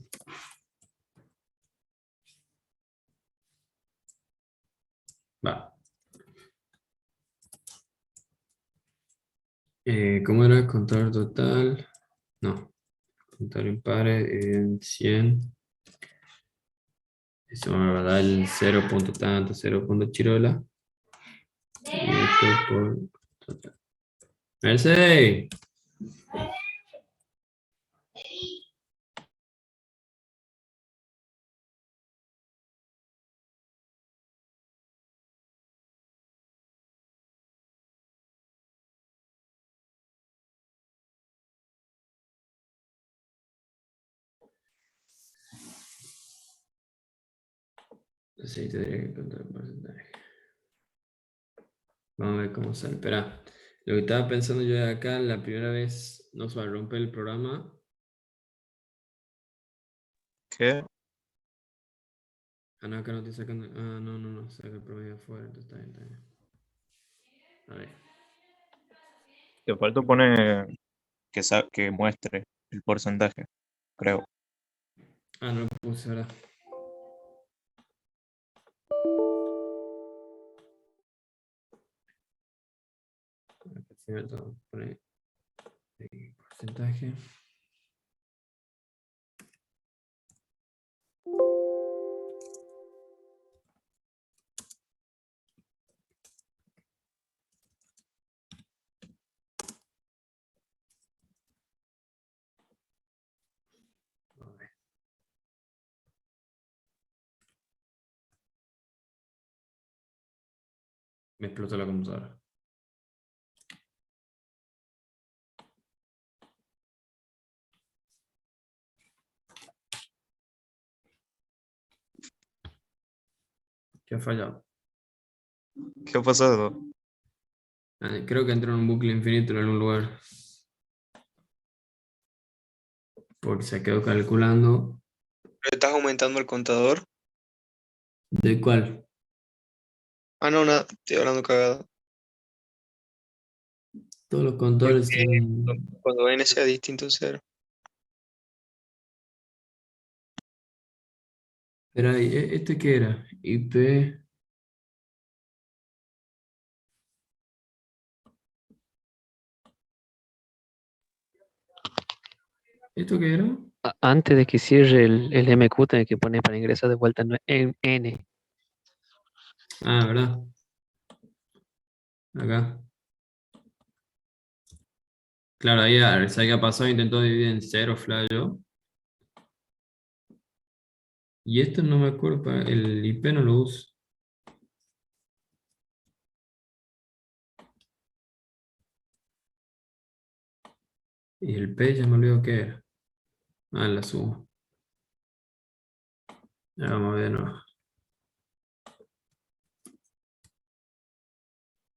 Va. ¿Cómo era el contador total? No. Contador impares dividido en 100. Eso me va a dar el 0 punto tanto, 0 punto chirola. Y esto por total. ¡Mercedes! Así tendría que contar el porcentaje. Vamos a ver cómo sale. Espera. Lo que estaba pensando yo de acá, la primera vez nos va a romper el programa. ¿Qué? Ah, no, acá no estoy sacando. Ah, no. Saca el promedio afuera. Entonces está bien, está bien. A ver. Te falta poner que muestre el porcentaje, creo. Ah, no lo puse, ¿verdad? Cierto, pone el porcentaje. A ver. Me explotó la computadora. ¿Qué ha fallado? ¿Qué ha pasado? Ah, creo que entró en un bucle infinito en algún lugar. Porque se quedó calculando. ¿Estás aumentando el contador? ¿De cuál? Ah, no, nada, estoy hablando cagada. Todos los contadores tienen. Cuando n sea distinto a 0. Espera, ¿este qué era? IP. ¿Esto qué era? Antes de que cierre el MQ, tenés que poner para ingresar de vuelta en N. Ah, ¿verdad? Acá. Claro, ahí, ¿sabes qué ha pasado? Intentó dividir en 0, flayo. Y esto no me acuerdo, el IP no lo uso. Y el P ya me olvidó qué era. Ah, la suma. Ya vamos a ver de nuevo.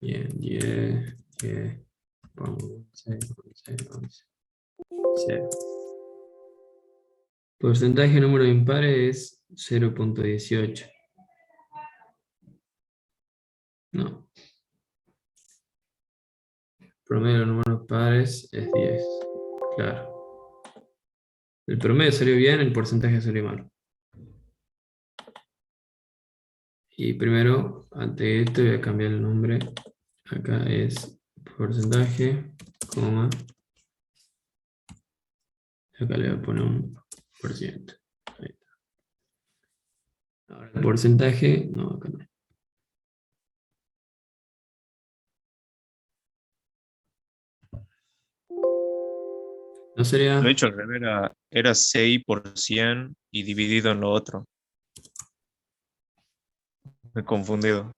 Bien, 10, 10, vamos, 11, 11, 11, 0. Porcentaje de número impares es 0.18. No. Promedio de los números pares es 10. Claro. El promedio salió bien, el porcentaje salió mal. Y primero, antes de esto, voy a cambiar el nombre. Acá es porcentaje, coma. Acá le voy a poner un por ciento. Ahí está. Ahora el porcentaje, no, acá no. No sería. Lo he hecho al revés, era 6 por 100 y dividido en lo otro. Me he confundido.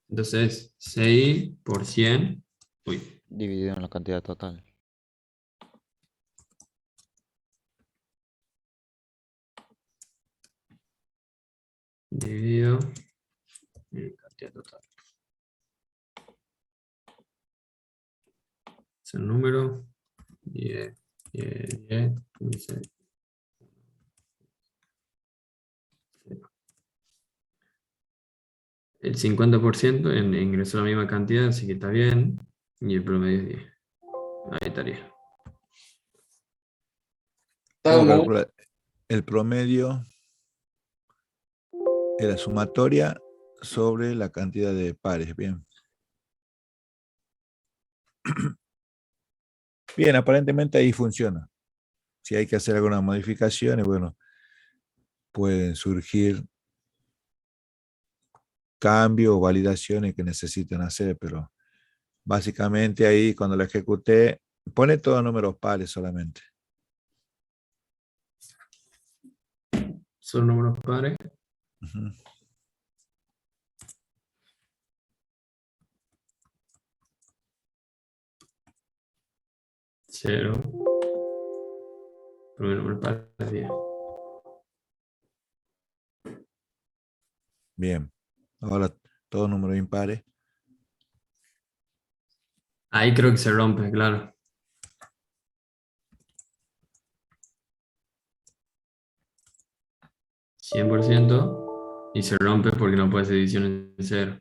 Entonces, 6 por 100. Uy. Dividido en la cantidad total. Dividido en cantidad total. Es el número 10, 10, 10, 15. El 50% ingresó la misma cantidad, así que está bien. Y el promedio es 10. Ahí estaría. ¿Cómo calcular el promedio de la sumatoria sobre la cantidad de pares? Bien. Bien, aparentemente ahí funciona. Si hay que hacer algunas modificaciones, bueno, pueden surgir cambios o validaciones que necesiten hacer, pero básicamente ahí cuando lo ejecuté, pone todos números pares solamente. Son números pares. Ujú. Cero. Primer número par es 10. Bien. Ahora todos números impares. Ahí creo que se rompe, claro. ¿100%? Y se rompe porque no puede ser división en cero.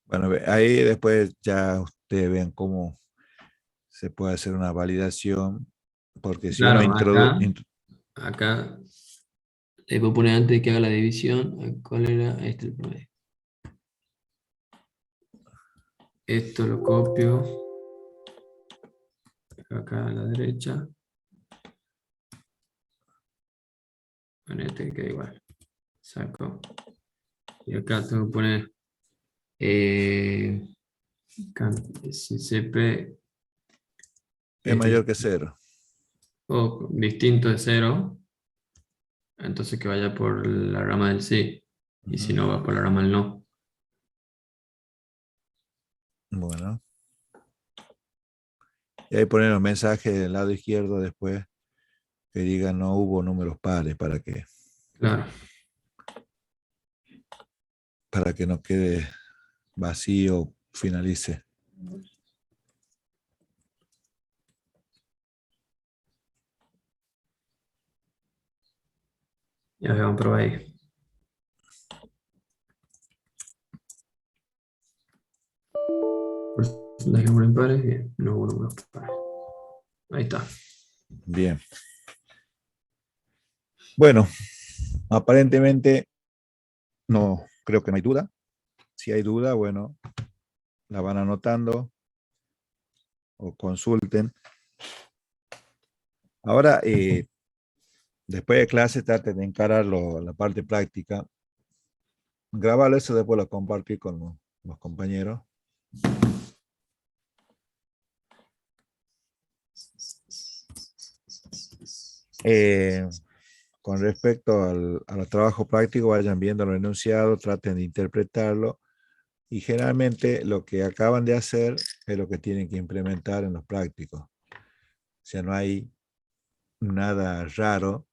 Bueno, ahí después ya ustedes ven cómo se puede hacer una validación, porque si uno Claro, introduce... acá le puedo poner antes de que haga la división, ¿cuál era? Este el promedio. Esto lo copio acá a la derecha. Con este queda igual. Saco. Y acá tengo que poner si CP es mayor que 0. o distinto de 0, entonces que vaya por la rama del sí. Y si no, va por la rama del no. Bueno. Y ahí poner los mensajes del lado izquierdo después que digan no hubo números pares para que no quede vacío, finalice. Ya vamos a probar ahí. Porcentaje de números impares, bien, no hubo números pares. Ahí está. Bien. Bueno, aparentemente no, creo que no hay duda. Si hay duda, bueno, la van anotando o consulten. Ahora, después de clase, traten de encarar la parte práctica. Grabarlo eso, después lo compartir con los compañeros. Con respecto a los trabajos prácticos, vayan viendo los enunciados, traten de interpretarlo y generalmente lo que acaban de hacer es lo que tienen que implementar en los prácticos. O sea, no hay nada raro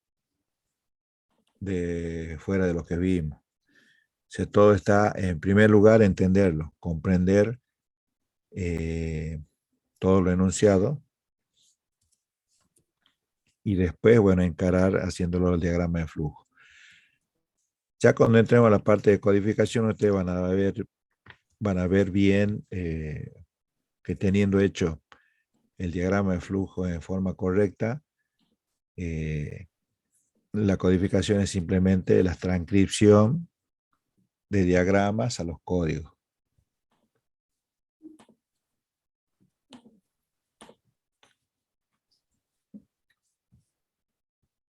de fuera de lo que vimos. O sea, todo está, en primer lugar, entenderlo, comprender todo lo enunciado y después, bueno, encarar haciéndolo el diagrama de flujo. Ya cuando entremos a la parte de codificación, ustedes van a ver bien que teniendo hecho el diagrama de flujo en forma correcta, la codificación es simplemente la transcripción de diagramas a los códigos.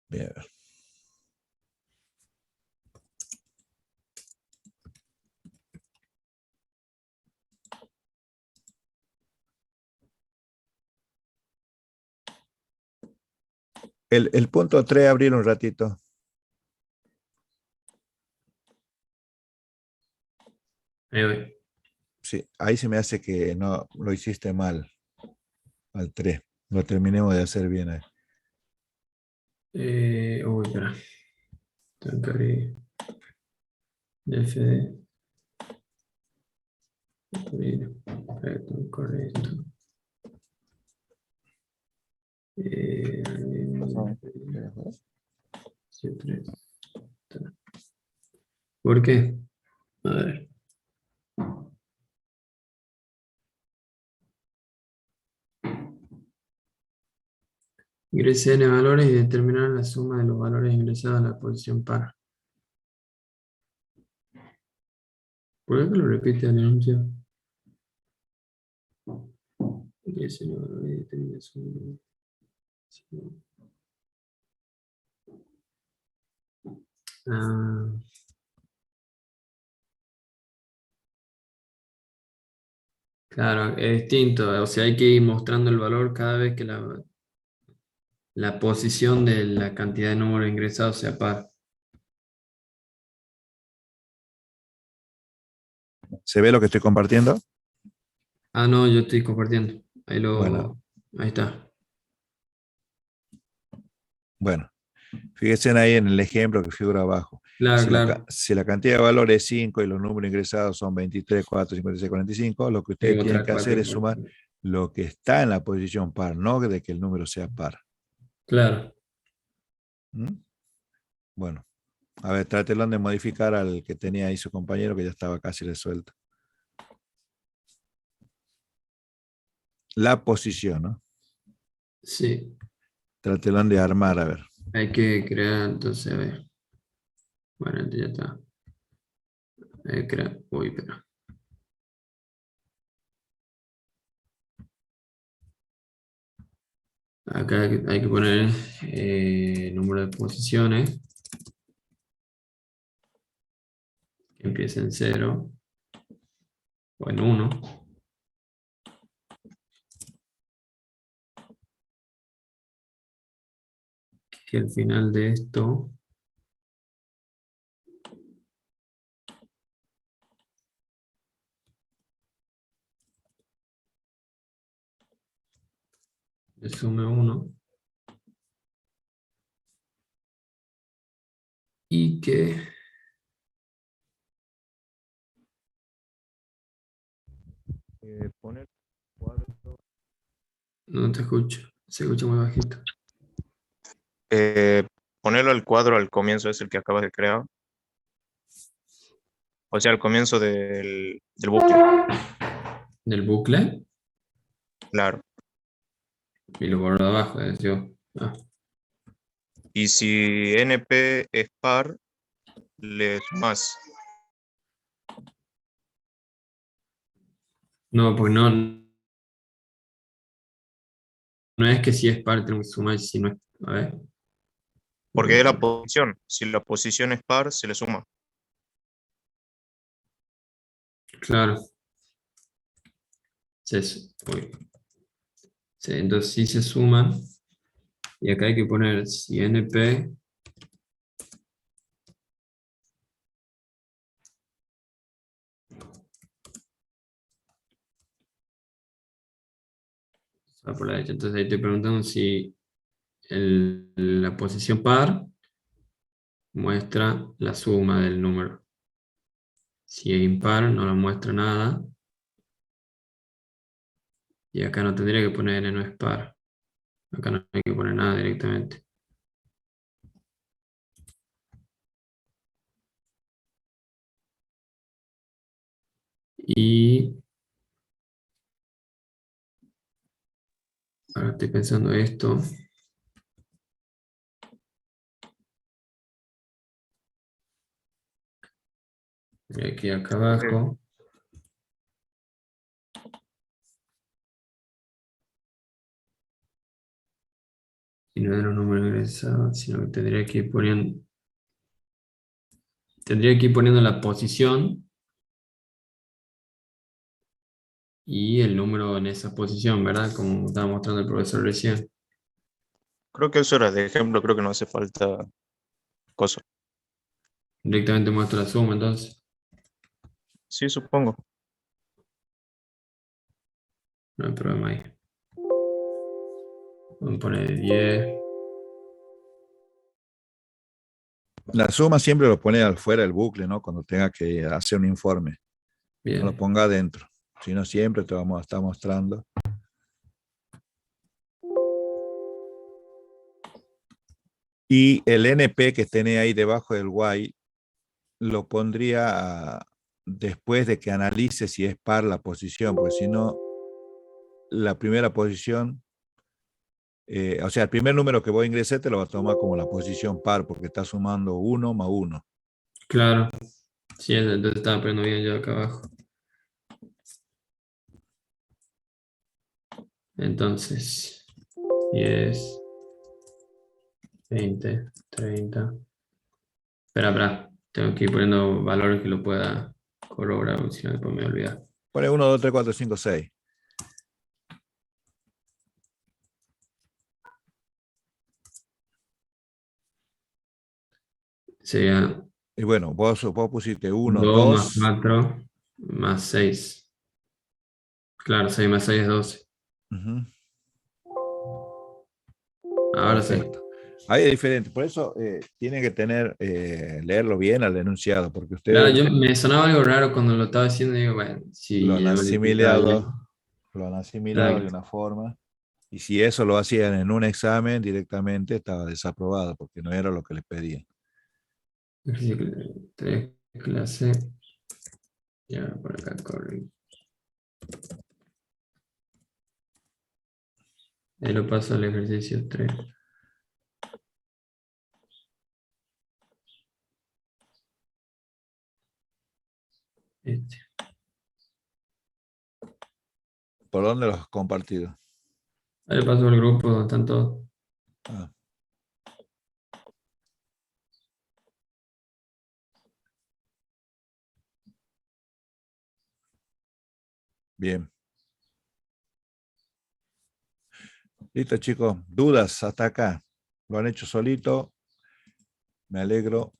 Bien. El punto 3, abrir un ratito. Ahí voy. Sí, ahí se me hace que no lo hiciste mal. Al 3. Lo terminemos de hacer bien ahí. Uy, espera. Tengo que abrir FD. Correcto. Siempre. ¿Por qué? A ver. Ingrese n valores y determinar la suma de los valores ingresados a la posición par. ¿Por qué lo repite el anuncio? Ingrese n valores y determinar la suma. Ah. Claro, es distinto. O sea, hay que ir mostrando el valor cada vez que la posición de la cantidad de números ingresados sea par. ¿Se ve lo que estoy compartiendo? Ah, no, yo estoy compartiendo. Bueno. Ahí está. Bueno, fíjense ahí en el ejemplo que figura abajo. Claro, Si claro. si la cantidad de valor es 5 y los números ingresados son 23, 4, 56, 45, lo que ustedes Tengo tienen otra que hacer es cuatro. sumar lo que está en la posición par, no de que el número sea par. Claro. ¿Mm? Bueno, a ver, trátelo de modificar al que tenía ahí su compañero que ya estaba casi resuelto. La posición, ¿no? Sí. Trátelo de armar, a ver. Hay que crear, entonces, a ver. Bueno, entonces ya está. Hay que crear. Uy, pero. Acá hay que poner número de posiciones. Que empiece en 0. O en 1. Que al final de esto le sume 1 y que Poner cuadro. no te escucho, se escucha muy bajito. Ponerlo al cuadro al comienzo es el que acabas de crear. O sea, al comienzo del bucle. ¿Del bucle? Claro. Y lo por abajo, yo. Ah. Y si NP es par, le sumas. No, pues no. No es que si es par tenemos que sumar, si no es. A ver. Porque es la posición. Si la posición es par, se le suma. Claro. Uy. Sí, entonces sí se suman. Y acá hay que poner si NP va por la derecha. Entonces ahí te preguntan si la posición par muestra la suma del número. Si es impar, no la muestra nada. Y acá no tendría que poner n no es par. Acá no hay que poner nada directamente. Y ahora estoy pensando esto. Y aquí acá abajo. Y no de los números ingresados, sino que tendría que ir poniendo. Tendría que ir poniendo la posición y el número en esa posición, ¿verdad? Como estaba mostrando el profesor recién. Creo que eso era de ejemplo, creo que no hace falta cosa. Directamente muestro la suma, entonces. Sí, supongo. No hay problema ahí. Vamos a poner 10. La suma siempre lo pone al fuera del bucle, ¿no? Cuando tenga que hacer un informe. Bien. No lo ponga adentro. Si no, siempre te vamos a estar mostrando. Y el NP que tiene ahí debajo del while lo pondría después de que analice si es par la posición, porque si no, la primera posición, o sea, el primer número que voy a ingresar te lo va a tomar como la posición par, porque está sumando 1 más 1. Claro. Sí, entonces estaba poniendo bien yo acá abajo. Entonces, 10, 20, 30. Espera. Tengo que ir poniendo valores que lo pueda corroborar, porque si no después me voy a olvidar. Pone 1, 2, 3, 4, 5, 6. Sería Y bueno, vos pusiste 1, 2 más 2. 4 más 6. Claro, 6 más 6 es 12. Ahora sí. Perfecto. Ahí es diferente. Por eso tienen que leerlo bien al enunciado, porque Claro, ustedes me sonaba algo raro cuando lo estaba diciendo. Digo, bueno, lo si han el valor está bien. asimilado de Exacto. una forma. Y si eso lo hacían en un examen directamente, estaba desaprobado, porque no era lo que les pedían. Ejercicio 3, clase. Ya, por acá corre. Ahí lo paso al ejercicio 3. Este. ¿Por dónde los has compartido? Ahí le paso al grupo donde están todos. Ah. Bien. Listo, chicos. ¿Dudas hasta acá? ¿Lo han hecho solito? Me alegro.